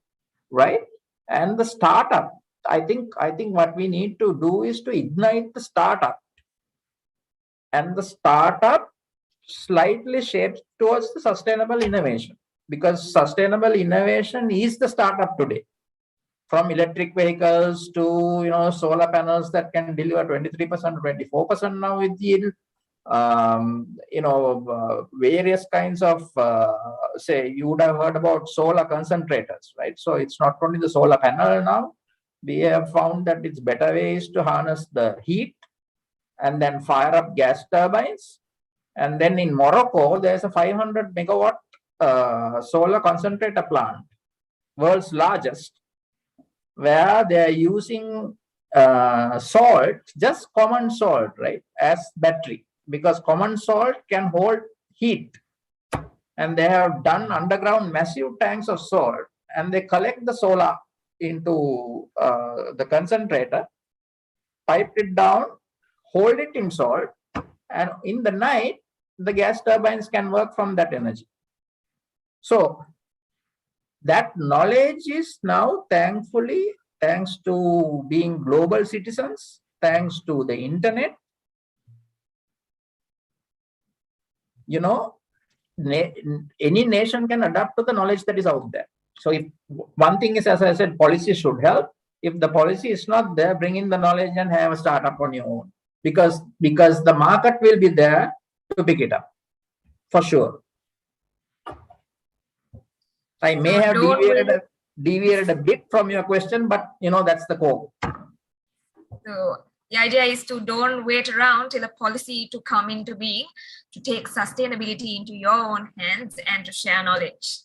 right? And the startup. I think what we need to do is to ignite the startup, and the startup slightly shapes towards the sustainable innovation, because sustainable innovation is the startup today. From electric vehicles to solar panels that can deliver 23% or 24% now with yield. Various kinds of say, you would have heard about solar concentrators, right? So it's not only the solar panel now. We have found that it's better ways to harness the heat and then fire up gas turbines. And then in Morocco, there's a 500 megawatt solar concentrator plant, world's largest, where they are using salt, just common salt, right, as battery, because common salt can hold heat. And they have done underground massive tanks of salt, and they collect the solar into the concentrator, pipe it down, hold it in salt, and in the night, the gas turbines can work from that energy. So that knowledge is now, thankfully, thanks to being global citizens, thanks to the internet, you know, any nation can adapt to the knowledge that is out there. So if one thing is, as I said, policy should help. If the policy is not there, bring in the knowledge and have a startup on your own, because the market will be there to pick it up, for sure. I may have deviated a bit from your question, but that's the core. So the idea is to don't wait around till a policy to come into being, to take sustainability into your own hands and to share knowledge.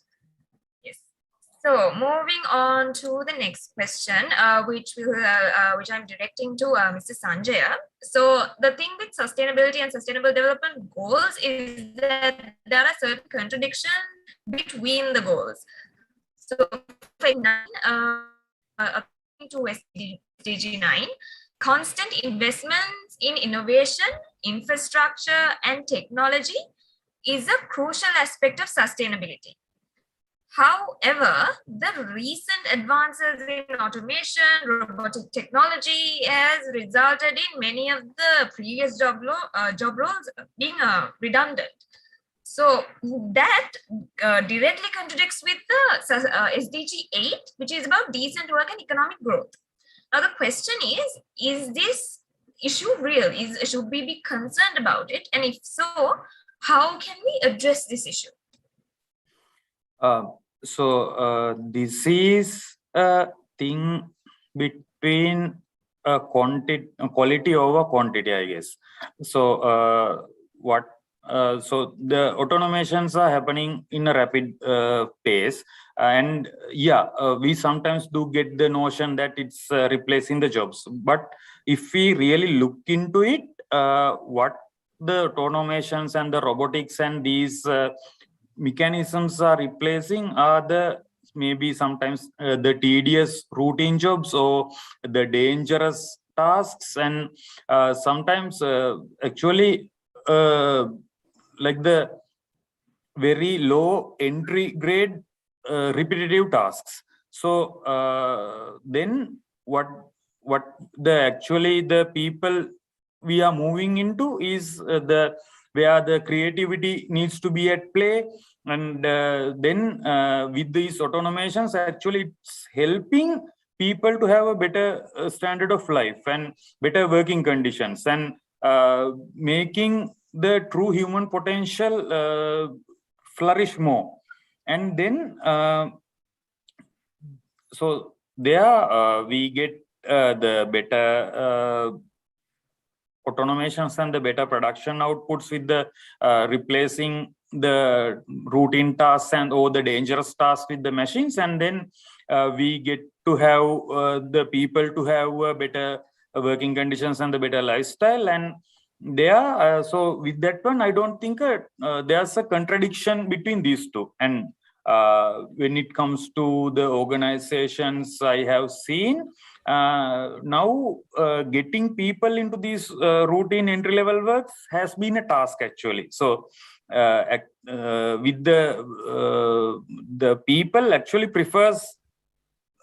Yes. So moving on to the next question, which I'm directing to Mr. Sanjaya. So the thing with sustainability and sustainable development goals is that there are certain contradictions between the goals. So for 9, according to SDG 9, constant investments in innovation, infrastructure, and technology is a crucial aspect of sustainability. However, the recent advances in automation, robotic technology has resulted in many of the previous job roles being redundant. So that directly contradicts with the SDG 8, which is about decent work and economic growth. Now the question is this issue real? Should we be concerned about it? And if so, how can we address this issue? This is a thing between quality over quantity, I guess. So so the automations are happening in a rapid pace, and we sometimes do get the notion that it's replacing the jobs. But if we really look into it, what the automations and the robotics and these mechanisms are replacing are the maybe sometimes the tedious routine jobs or the dangerous tasks, and sometimes actually like the very low entry grade repetitive tasks. So then what the people we are moving into is where the creativity needs to be at play, and then with these automations, actually it's helping people to have a better standard of life and better working conditions, and making the true human potential flourish more. And then so there we get the better automations and the better production outputs with the replacing the routine tasks and or the dangerous tasks with the machines, and then we get to have the people to have better working conditions and the better lifestyle. And there so with that one, I don't think there's a contradiction between these two. And when it comes to the organizations I have seen, now getting people into these routine entry-level works has been a task actually. So with the people actually prefers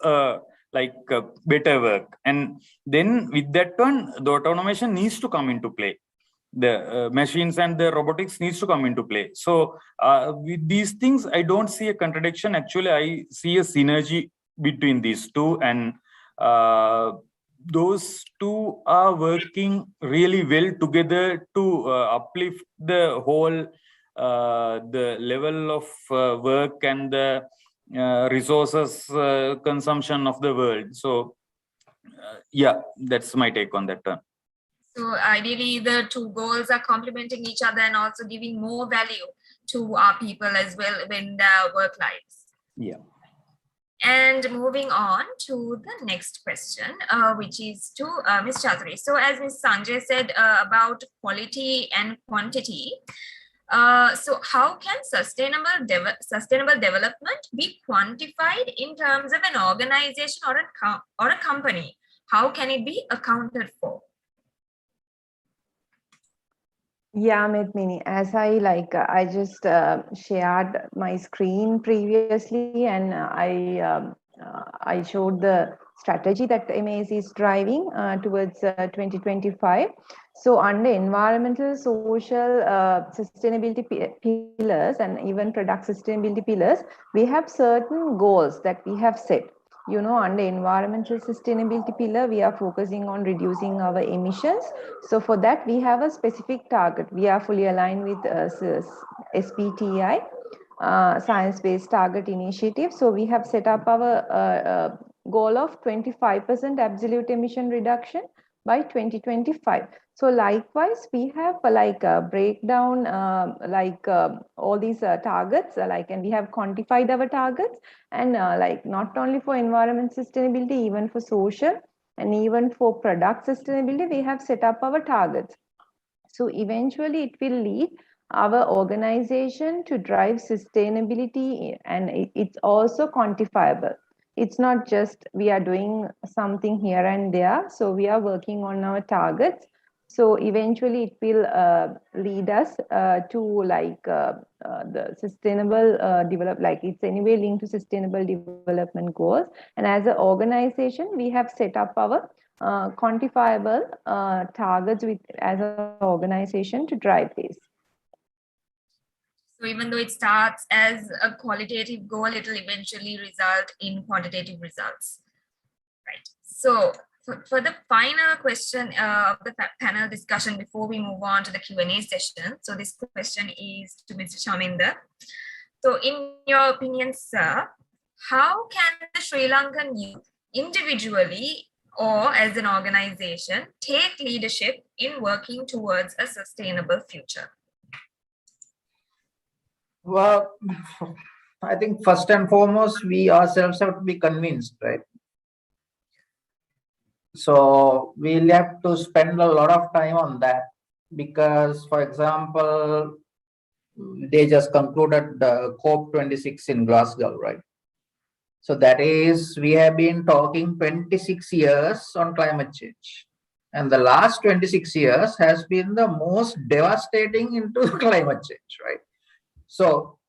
better work, and then with that one the automation needs to come into play, the machines and the robotics needs to come into play. So with these things, I don't see a contradiction. Actually, I see a synergy between these two, and those two are working really well together to uplift the whole the level of work and the resources consumption of the world. So that's my take on that term. So ideally, the two goals are complementing each other and also giving more value to our people as well in their work lives. Yeah. And moving on to the next question, which is to Ms. Chaudhary. So as Ms. Sanjay said about quality and quantity, so how can sustainable development be quantified in terms of an organization or a company? How can it be accounted for? Yeah, Medmini, as I just shared my screen previously, and I showed the strategy that MAS is driving towards 2025. So under environmental, social, sustainability pillars, and even product sustainability pillars, we have certain goals that we have set. You know, under environmental sustainability pillar, we are focusing on reducing our emissions. So for that, we have a specific target. We are fully aligned with SBTI, Science-Based Target Initiative. So we have set up our goal of 25% absolute emission reduction by 2025. So likewise, we have a breakdown all these targets, and we have quantified our targets, and not only for environment sustainability, even for social and even for product sustainability, we have set up our targets. So eventually it will lead our organization to drive sustainability, and it's also quantifiable. It's not just we are doing something here and there. So we are working on our targets. So eventually it will lead us to the sustainable it's anyway linked to sustainable development goals. And as an organization, we have set up our quantifiable targets as an organization to drive this. So even though it starts as a qualitative goal, it will eventually result in quantitative results, right? So for the final question of the panel discussion before we move on to the Q&A session, so this question is to Mr. Chaminda. So in your opinion, sir, how can the Sri Lankan youth individually or as an organization take leadership in working towards a sustainable future? Well, I think first and foremost, we ourselves have to be convinced, right? So we'll have to spend a lot of time on that because, for example, they just concluded the COP26 in Glasgow, right? So that is, we have been talking 26 years on climate change. And the last 26 years has been the most devastating into climate change, right? So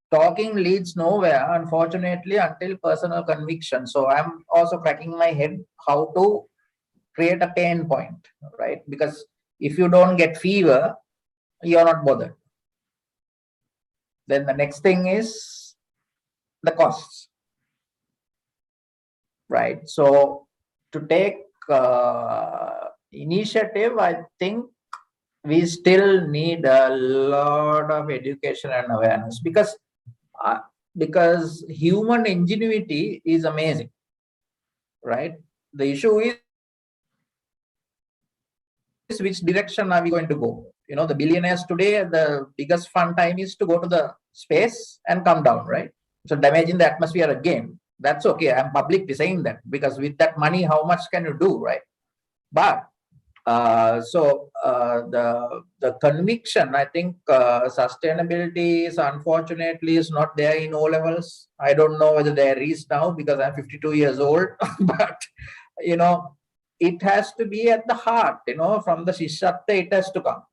talking leads nowhere, unfortunately, until personal conviction. So I'm also cracking my head how to create a pain point, right? Because if you don't get fever, you're not bothered. Then the next thing is the costs, right? So to take initiative, I think we still need a lot of education and awareness because human ingenuity is amazing, right? The issue is which direction are we going to go? You know, the billionaires today, the biggest fun time is to go to the space and come down, right? So damaging the atmosphere again, that's okay. I'm publicly saying that because with that money, how much can you do, right? But the conviction, I think sustainability is unfortunately is not there in O levels. I don't know whether there is now because I'm 52 years old, but you know, it has to be at the heart, you know, from the Shishatta it has to come,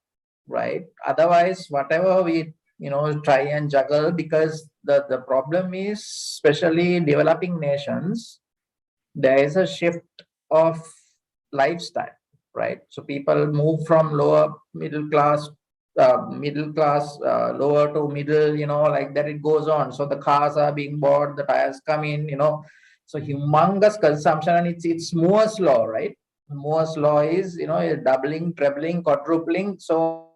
right? Otherwise, whatever we, you know, try and juggle, because the problem is, especially developing nations, there is a shift of lifestyle, right? So people move from lower middle class, lower to middle, you know, like that it goes on. So the cars are being bought, the tires come in, you know, so humongous consumption, and it's Moore's law, right? Moore's law is, you know, doubling, trebling, quadrupling. So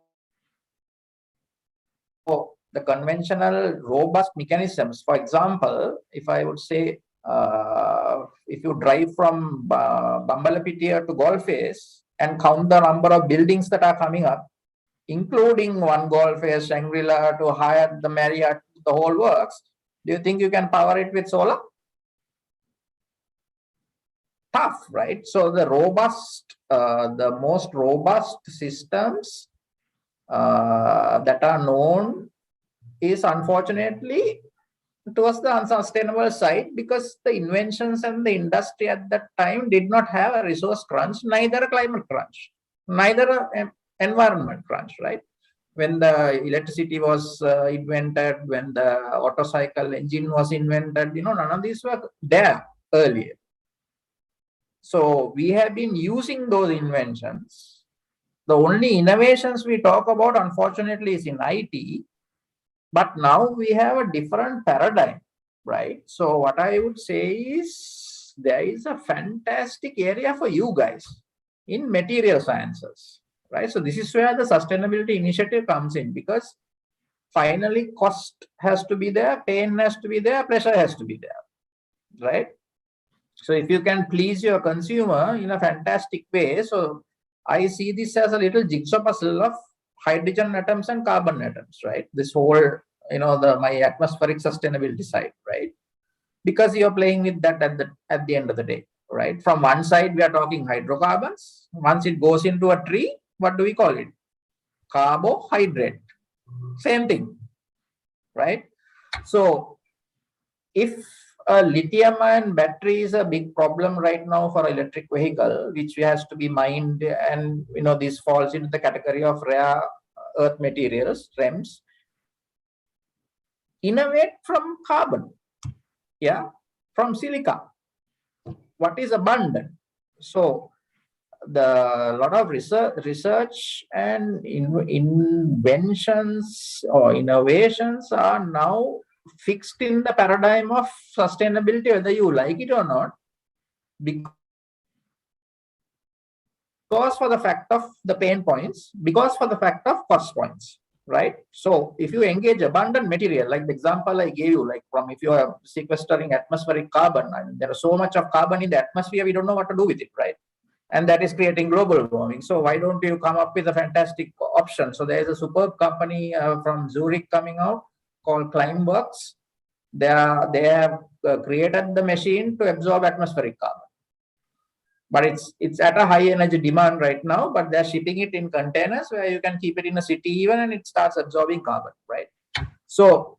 the conventional robust mechanisms, for example, if I would say, if you drive from Bambalapitiya to Golface and count the number of buildings that are coming up, including one Golface, Shangri-La, to Hyatt, the Marriott, the whole works, do you think you can power it with solar? tough, right? So the most robust systems that are known is unfortunately towards the unsustainable side, because the inventions and the industry at that time did not have a resource crunch, neither a climate crunch, neither an environment crunch, right? When the electricity was invented, when the autocycle engine was invented, none of these were there earlier. So we have been using those inventions. The only innovations we talk about, unfortunately, is in IT. But now we have a different paradigm, right? So what I would say is there is a fantastic area for you guys in material sciences, right? So this is where the sustainability initiative comes in, because finally cost has to be there, pain has to be there, pressure has to be there, right? So if you can please your consumer in a fantastic way, so I see this as a little jigsaw puzzle of hydrogen atoms and carbon atoms, right? This whole, my atmospheric sustainability side, right? Because you're playing with that at the end of the day, right? From one side, we are talking hydrocarbons. Once it goes into a tree, what do we call it? Carbohydrate. Same thing, right? So if a lithium-ion battery is a big problem right now for electric vehicle, which has to be mined, and this falls into the category of rare earth materials, REMs. Innovate from carbon, from silica. What is abundant? So the lot of research and inventions or innovations are now fixed in the paradigm of sustainability, whether you like it or not, because for the fact of the pain points, because for the fact of cost points, right? So if you engage abundant material, like the example I gave you, like from if you are sequestering atmospheric carbon, I mean, there is so much of carbon in the atmosphere, we don't know what to do with it, right? And that is creating global warming. So why don't you come up with a fantastic option? So there is a superb company from Zurich coming out called Climeworks. They have created the machine to absorb atmospheric carbon, but it's at a high energy demand right now. But they're shipping it in containers where you can keep it in a city even, and it starts absorbing carbon, right? So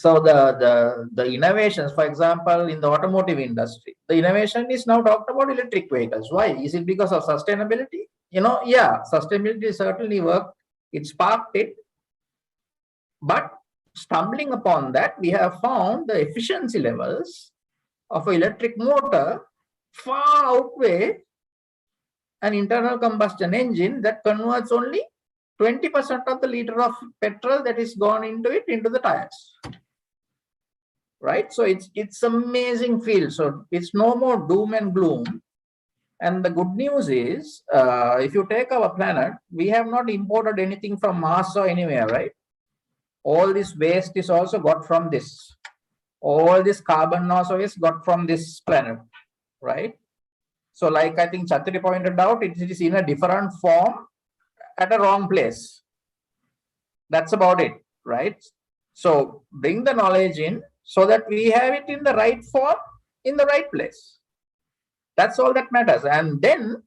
the innovations, for example, in the automotive industry, the innovation is now talked about electric vehicles. Why? Is it because of sustainability? Yeah, sustainability certainly worked. It sparked it. But stumbling upon that, we have found the efficiency levels of an electric motor far outweigh an internal combustion engine that converts only 20% of the liter of petrol that is gone into it into the tires, right? So it's amazing field. So it's no more doom and gloom. And the good news is, if you take our planet, we have not imported anything from Mars or anywhere, right? All this waste is also got from this. All this carbon also is got from this planet, right? So like I think Chatri pointed out, it is in a different form at a wrong place. That's about it, right? So bring the knowledge in so that we have it in the right form, in the right place. That's all that matters. And then,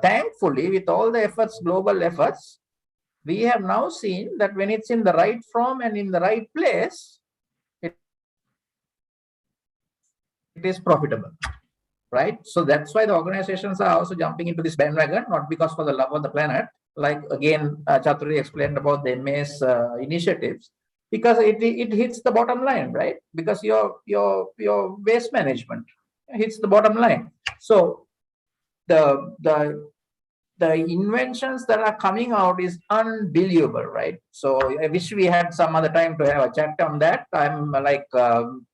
thankfully, with all the efforts, global efforts, we have now seen that when it's in the right form and in the right place, it is profitable, right? So that's why the organizations are also jumping into this bandwagon, not because for the love of the planet, like again, Chaturi explained about the MA's initiatives, because it hits the bottom line, right? Because your waste management hits the bottom line. So the inventions that are coming out is unbelievable, right? So I wish we had some other time to have a chat on that. I'm like,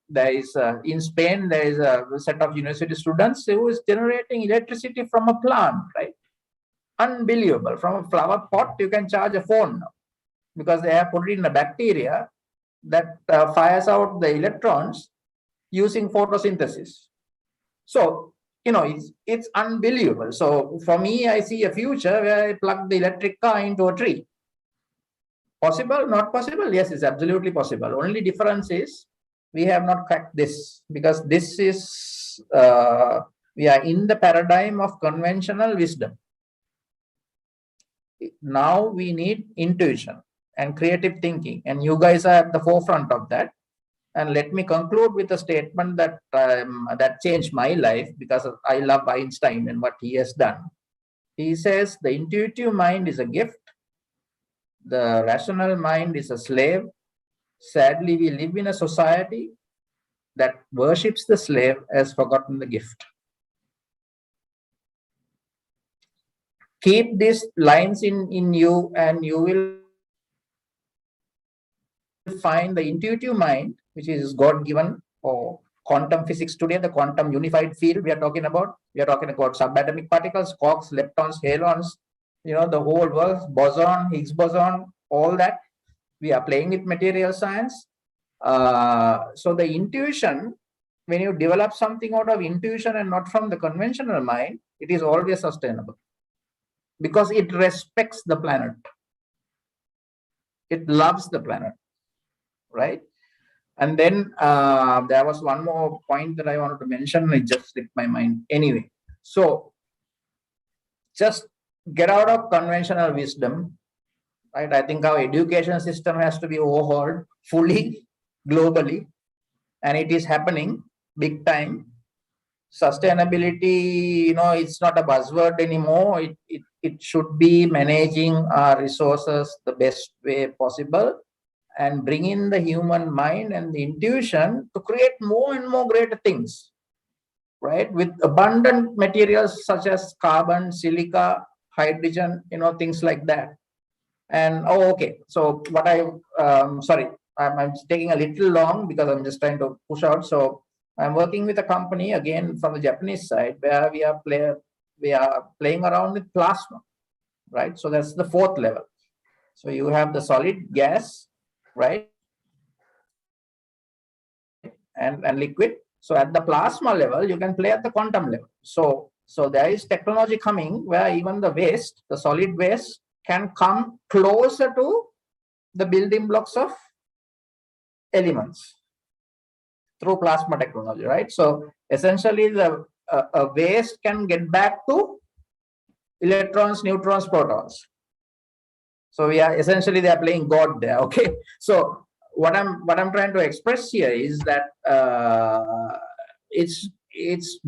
there is in Spain, there is a set of university students who is generating electricity from a plant, right? Unbelievable. From a flower pot, you can charge a phone now, because they have put it in a bacteria that fires out the electrons using photosynthesis. So it's unbelievable. So for me, I see a future where I plug the electric car into a tree. Possible, not possible? Yes, it's absolutely possible. Only difference is we have not cracked this, because this is we are in the paradigm of conventional wisdom. Now we need intuition and creative thinking, and you guys are at the forefront of that. And let me conclude with a statement that that changed my life, because I love Einstein and what he has done. He says the intuitive mind is a gift, the rational mind is a slave. Sadly, we live in a society that worships the slave, has forgotten the gift. Keep these lines in you, and you will find the intuitive mind, which is God-given, or quantum physics today, the quantum unified field we are talking about. We are talking about subatomic particles, quarks, leptons, halons, the whole world, boson, Higgs boson, all that. We are playing with material science. So the intuition, when you develop something out of intuition and not from the conventional mind, it is always sustainable, because it respects the planet. It loves the planet, right? And then there was one more point that I wanted to mention. It just slipped my mind. Anyway, so just get out of conventional wisdom, right? I think our education system has to be overhauled fully, globally, and it is happening big time. Sustainability, it's not a buzzword anymore. It should be managing our resources the best way possible, and bring in the human mind and the intuition to create more and more greater things, right? With abundant materials such as carbon, silica, hydrogen, things like that. And okay, so what sorry, I'm taking a little long because I'm just trying to push out. So I'm working with a company again from the Japanese side, where we are playing around with plasma, right? So that's the fourth level. So you have the solid, gas, right, and liquid. So at the plasma level, you can play at the quantum level. So there is technology coming where even the waste, the solid waste, can come closer to the building blocks of elements through plasma technology, right? So essentially, the waste can get back to electrons, neutrons, protons. So they are playing God there. Okay. So what I'm trying to express here is that it's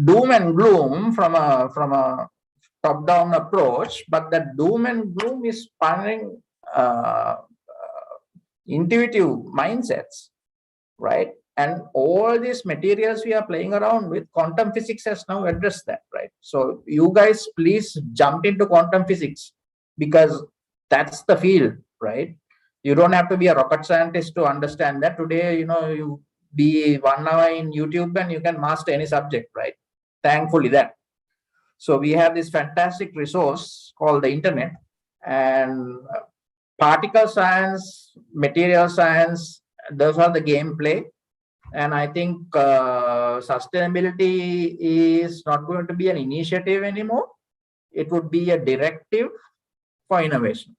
doom and gloom from a top-down approach, but that doom and gloom is spanning intuitive mindsets, right? And all these materials we are playing around with, quantum physics has now addressed that, right? So you guys please jump into quantum physics, because that's the field, right? You don't have to be a rocket scientist to understand that. Today, you be 1 hour in YouTube and you can master any subject, right? Thankfully that. So we have this fantastic resource called the internet, and particle science, material science, those are the gameplay. And I think sustainability is not going to be an initiative anymore. It would be a directive for innovation.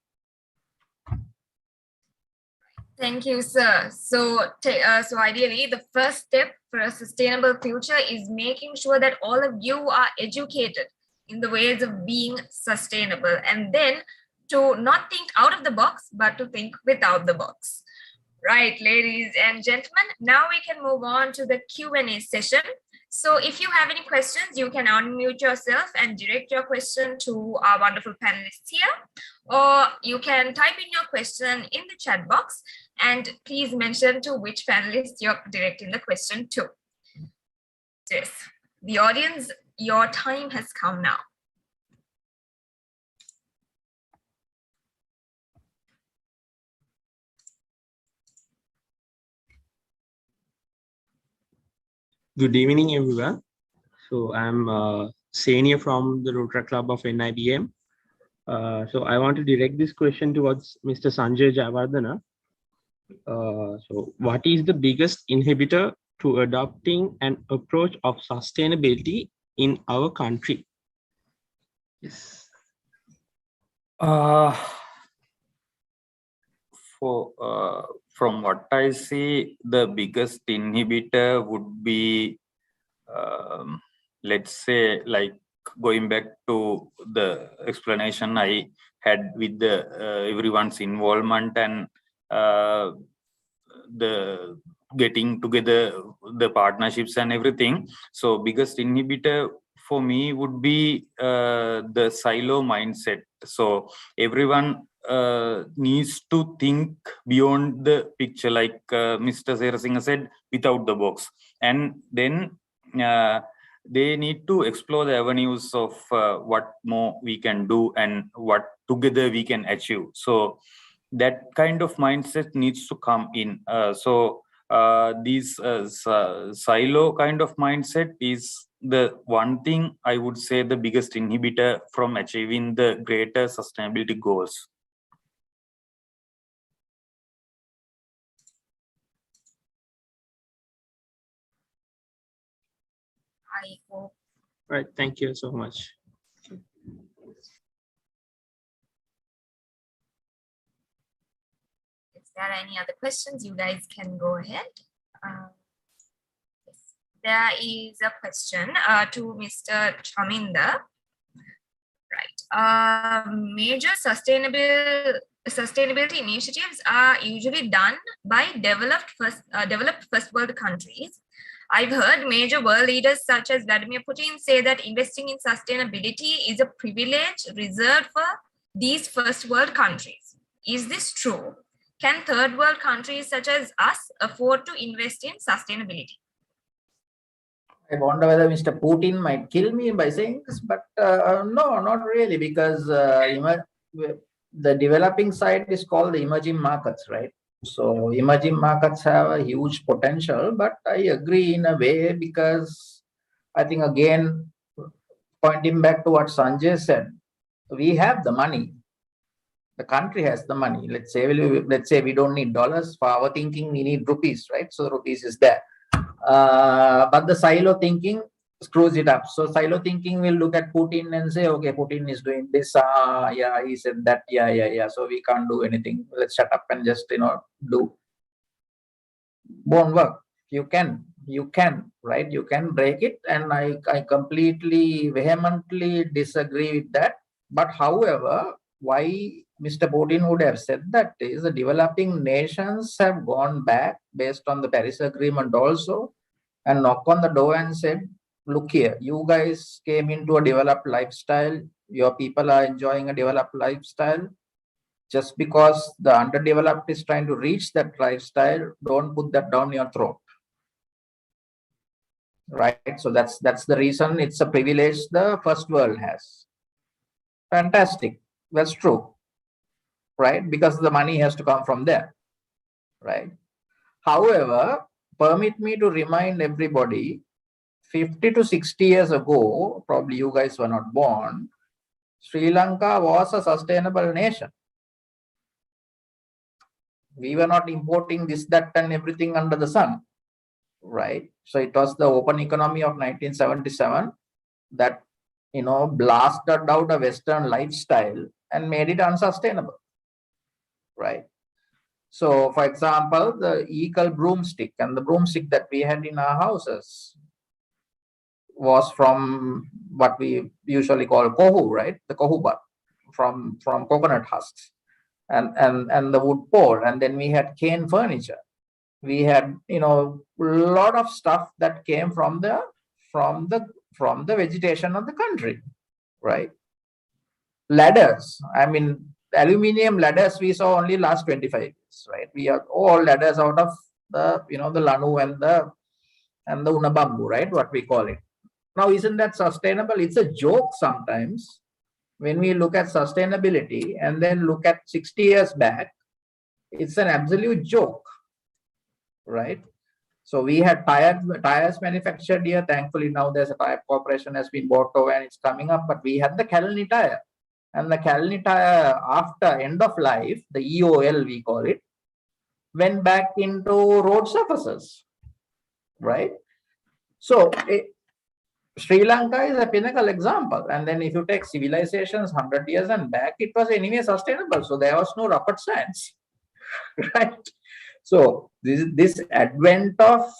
Thank you, sir. So ideally, the first step for a sustainable future is making sure that all of you are educated in the ways of being sustainable, and then to not think out of the box, but to think without the box. Right, ladies and gentlemen, now we can move on to the Q&A session. So if you have any questions, you can unmute yourself and direct your question to our wonderful panelists here, or you can type in your question in the chat box, and please mention to which panelist you're directing the question to. Yes, the audience, your time has come now. Good evening, everyone. So I'm Senior from the Rotaract Club of NIBM. So I want to direct this question towards Mr. Sanjay Jayawardena. So what is the biggest inhibitor to adopting an approach of sustainability in our country? Yes. From what I see, the biggest inhibitor would be let's say, like going back to the explanation I had with the everyone's involvement and the getting together, the partnerships and everything. So biggest inhibitor for me would be the silo mindset. So everyone needs to think beyond the picture, like Mr. Serasinghe said, without the box. And then they need to explore the avenues of what more we can do and what together we can achieve. So that kind of mindset needs to come in. These silo kind of mindset is the one thing I would say the biggest inhibitor from achieving the greater sustainability goals. I hope. Right. Thank you so much. If there are any other questions, you guys can go ahead. Yes. There is a question to Mr. Chaminda. Right. Major sustainability initiatives are usually done by developed first world countries. I've heard major world leaders such as Vladimir Putin say that investing in sustainability is a privilege reserved for these first world countries. Is this true? Can third world countries such as us afford to invest in sustainability? I wonder whether Mr. Putin might kill me by saying this, but no, not really, because the developing side is called the emerging markets, right? So emerging markets have a huge potential, but I agree in a way, because I think, again, pointing back to what Sanjay said, we have the money. The country has the money. Let's say we don't need dollars. For our thinking, we need rupees, right? So rupees is there. But the silo thinking screws it up. So silo thinking will look at Putin and say, okay, Putin is doing this. Yeah, he said that. Yeah. So we can't do anything. Let's shut up and just, do. Won't work. You can, right? You can break it. And I completely, vehemently disagree with that. But however, why Mr. Putin would have said that is the developing nations have gone back based on the Paris Agreement also and knock on the door and said, look here, you guys came into a developed lifestyle. Your people are enjoying a developed lifestyle. Just because the underdeveloped is trying to reach that lifestyle, don't put that down your throat. Right? So that's the reason it's a privilege the first world has. Fantastic. That's true. Right? Because the money has to come from there. Right? However, permit me to remind everybody, 50 to 60 years ago, probably you guys were not born, Sri Lanka was a sustainable nation. We were not importing this, that, and everything under the sun. Right? So it was the open economy of 1977 that, blasted out a Western lifestyle and made it unsustainable. Right? So, for example, the eagle broomstick and the broomstick that we had in our houses was from what we usually call kohu, right? The kohu butt from coconut husks, and the wood pole, and then we had cane furniture. We had, a lot of stuff that came from the vegetation of the country, right? Ladders. I mean, aluminium ladders we saw only last 25 years, right? We are all ladders out of the, the lanu and the unabambu, right? What we call it. Now, isn't that sustainable? It's a joke sometimes when we look at sustainability and then look at 60 years back. It's an absolute joke, right? So we had tires manufactured here. Thankfully, now there's a tire corporation has been bought over and it's coming up. But we had the Kalani tire. And the Kalani tire, after end of life, the EOL we call it, went back into road surfaces, right? So Sri Lanka is a pinnacle example. And then if you take civilizations 100 years and back, it was anyway sustainable. So there was no rocket science, right? So this advent of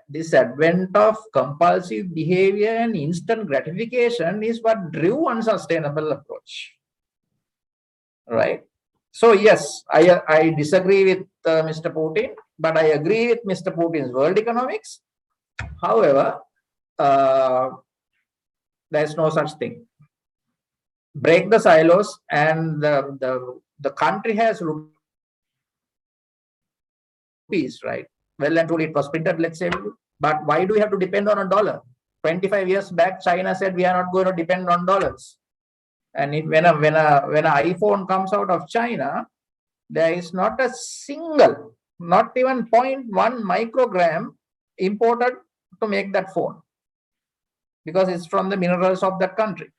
this advent of compulsive behavior and instant gratification is what drew unsustainable approach, right? So yes, I disagree with Mr. Putin, but I agree with Mr. Putin's world economics. However, there's no such thing. Break the silos, and the country has rupees, right? Well and truly, it was printed, let's say. But why do we have to depend on a dollar? 25 years back, China said we are not going to depend on dollars. And when an iPhone comes out of China, there is not a single, not even 0.1 microgram imported to make that phone, because it's from the minerals of that country.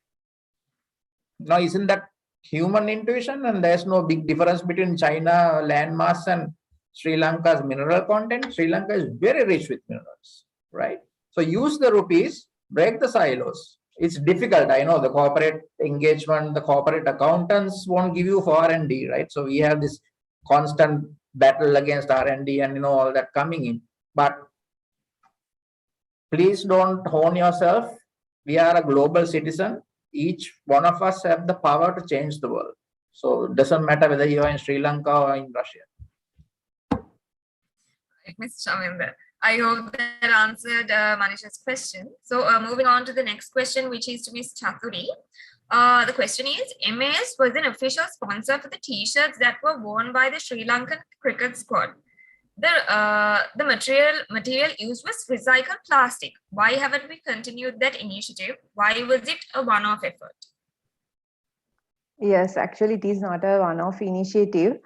Now, isn't that human intuition? And there's no big difference between China landmass and Sri Lanka's mineral content. Sri Lanka is very rich with minerals, right? So use the rupees, break the silos. It's difficult. I know the corporate engagement, the corporate accountants won't give you for R&D, right? So we have this constant battle against R&D and all that coming in. But please don't hone yourself. We are a global citizen. Each one of us have the power to change the world. So it doesn't matter whether you are in Sri Lanka or in Russia. Mr. Shaminder, I hope that answered Manisha's question. So moving on to the next question, which is to Ms. Chathuri. The question is, MAS was an official sponsor for the t-shirts that were worn by the Sri Lankan cricket squad. The material used was recycled plastic. Why haven't we continued that initiative? Why was it a one-off effort? Yes, actually, it is not a one-off initiative.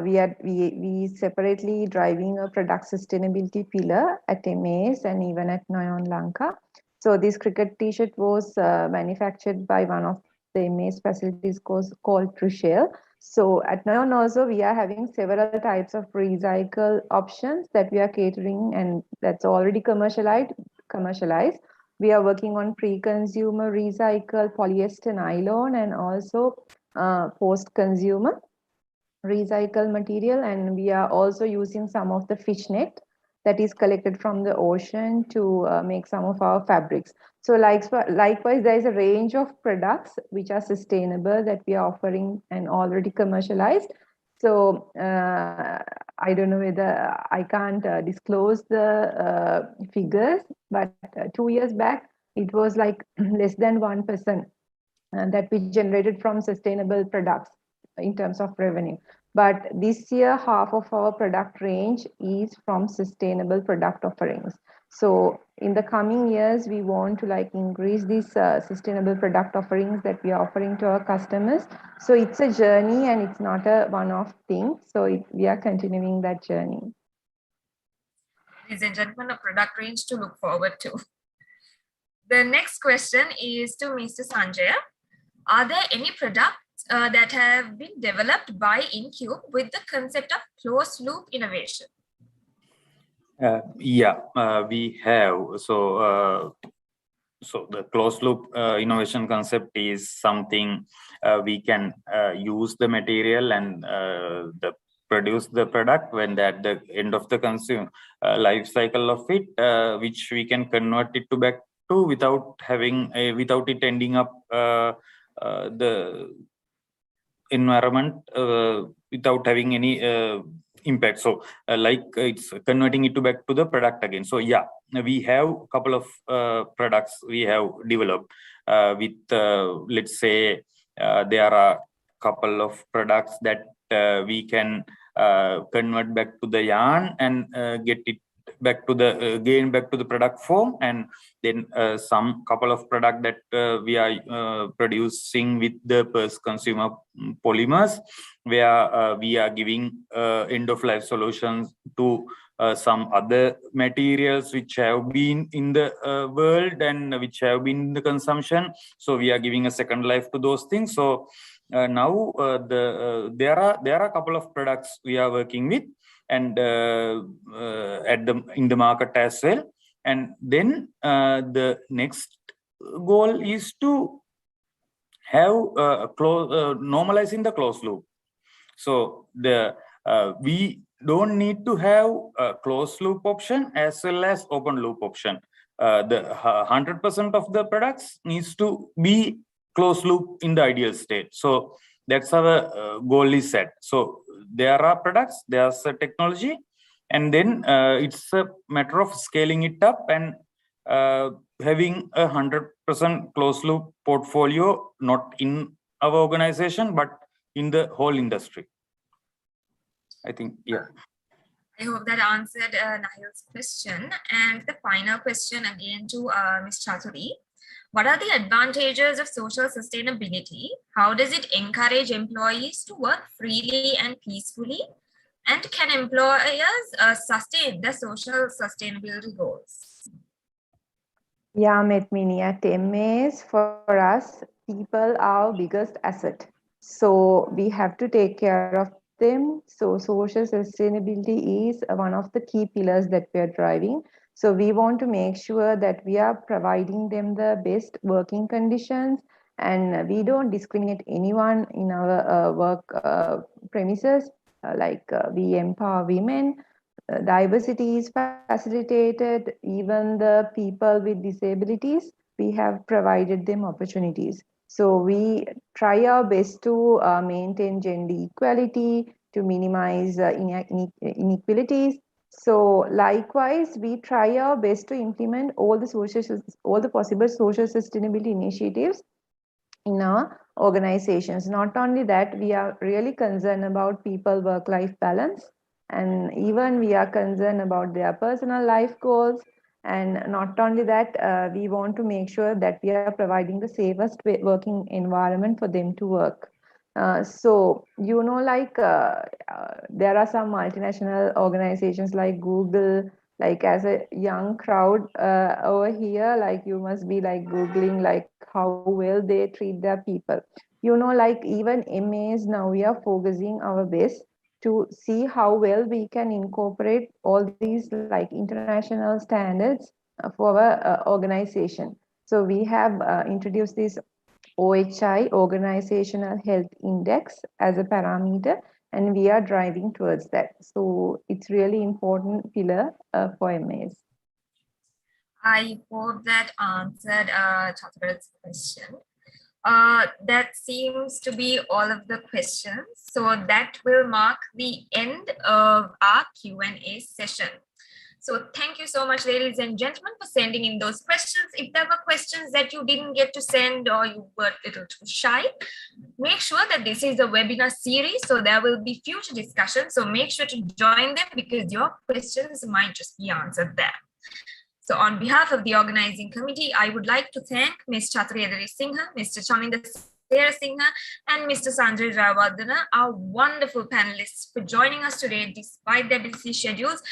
We separately driving a product sustainability pillar at MAS and even at Noyon Lanka. So this cricket t-shirt was manufactured by one of the MAS facilities called Trushell. So at Noyon also, we are having several types of recycle options that we are catering, and that's already commercialized. We are working on pre-consumer recycle polyester nylon and also post-consumer recycle material, and we are also using some of the fish net that is collected from the ocean to make some of our fabrics. So likewise, there is a range of products which are sustainable that we are offering and already commercialized. So I don't know whether I can't disclose the figures, but 2 years back, it was like less than 1% that we generated from sustainable products in terms of revenue. But this year, half of our product range is from sustainable product offerings. So in the coming years, we want to increase these sustainable product offerings that we are offering to our customers. So it's a journey and it's not a one-off thing. So we are continuing that journey. Ladies and gentlemen, a product range to look forward to. The next question is to Mr. Sanjay. Are there any products that have been developed by InCube with the concept of closed loop innovation? We have. So the closed loop innovation concept is something we can use the material and produce the product when at the end of the consumer life cycle of it, which we can convert it back to without it ending up the environment without having any impact. So it's converting it back to the product again. So yeah, we have a couple of products we have developed with let's say there are a couple of products that we can convert back to the yarn and get it back to the gain back to the product form, and then some couple of product that we are producing with the post-consumer polymers, where we are giving end-of-life solutions to some other materials which have been in the world and which have been in the consumption. So we are giving a second life to those things. So now there are a couple of products we are working with and in the market as well. And then the next goal is to have normalizing the closed loop. So we don't need to have a closed loop option as well as open loop option. The 100% of the products needs to be closed loop in the ideal state. So that's our goal is set. So there are products, there's a technology, and then it's a matter of scaling it up and having 100% closed loop portfolio, not in our organization, but in the whole industry. I think, yeah. I hope that answered Nahil's question. And the final question again to Ms. Chaturi. What are the advantages of social sustainability? How does it encourage employees to work freely and peacefully? And can employers sustain the social sustainability goals? Yeah, Metmini, at MAs, for us, people are our biggest asset. So we have to take care of them. So social sustainability is one of the key pillars that we are driving. So we want to make sure that we are providing them the best working conditions, and we don't discriminate anyone in our work premises. We empower women, diversity is facilitated, even the people with disabilities, we have provided them opportunities. So we try our best to maintain gender equality, to minimize inequalities. So likewise, we try our best to implement all the possible social sustainability initiatives in our organizations. Not only that, we are really concerned about people work-life balance, and even we are concerned about their personal life goals. And not only that, we want to make sure that we are providing the safest working environment for them to work. There are some multinational organizations like Google, like as a young crowd over here, like you must be like Googling like how well they treat their people. Even MAs now we are focusing our best to see how well we can incorporate all these like international standards for our organization. So we have introduced this OHI, Organizational Health Index, as a parameter, and we are driving towards that. So it's really important pillar for MAs. I hope that answered Chatura's question. That seems to be all of the questions. So that will mark the end of our Q&A session. So thank you so much, ladies and gentlemen, for sending in those questions. If there were questions that you didn't get to send or you were a little too shy, make sure that this is a webinar series, so there will be future discussions. So make sure to join them because your questions might just be answered there. So on behalf of the organizing committee, I would like to thank Ms. Chaturi Singha, Mr. Chaminda Singha, and Mr. Sanjay Ravardhana, our wonderful panelists, for joining us today despite their busy schedules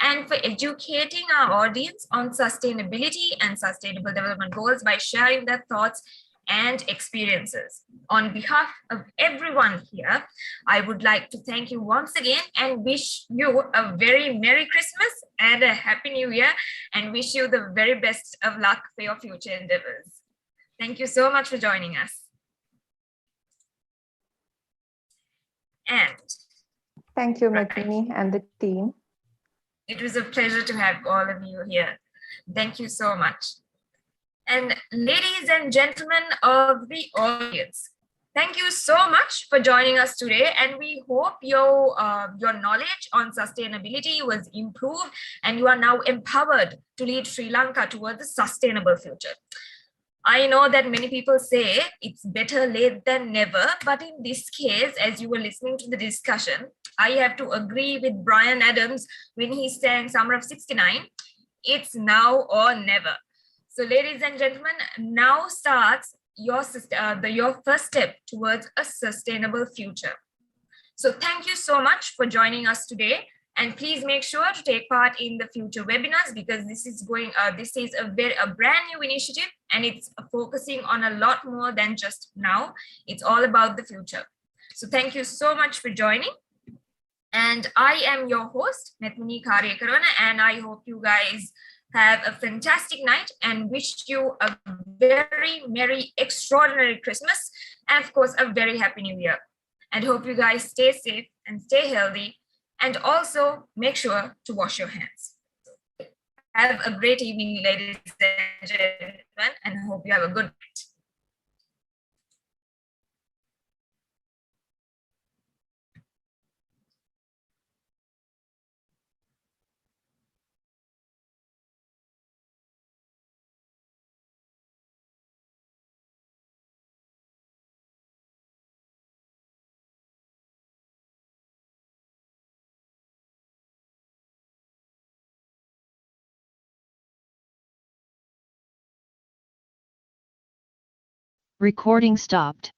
and for educating our audience on sustainability and sustainable development goals by sharing their thoughts and experiences. On behalf of everyone here, I would like to thank you once again and wish you a very Merry Christmas and a Happy New Year, and wish you the very best of luck for your future endeavors. Thank you so much for joining us. And thank you, Matini and the team. It was a pleasure to have all of you here. Thank you so much. And ladies and gentlemen of the audience, thank you so much for joining us today. And we hope your knowledge on sustainability was improved and you are now empowered to lead Sri Lanka towards a sustainable future. I know that many people say it's better late than never, but in this case, as you were listening to the discussion, I have to agree with Brian Adams when he sang Summer of '69, it's now or never. So ladies and gentlemen, now starts your first step towards a sustainable future. So thank you so much for joining us today. And please make sure to take part in the future webinars, because this is a brand new initiative and it's focusing on a lot more than just now. It's all about the future. So thank you so much for joining. And I am your host, Metmini Karyakarana, and I hope you guys have a fantastic night and wish you a very merry, extraordinary Christmas, and of course, a very happy new year. And hope you guys stay safe and stay healthy. And also make sure to wash your hands. Have a great evening, ladies and gentlemen, and hope you have a good night. Recording stopped.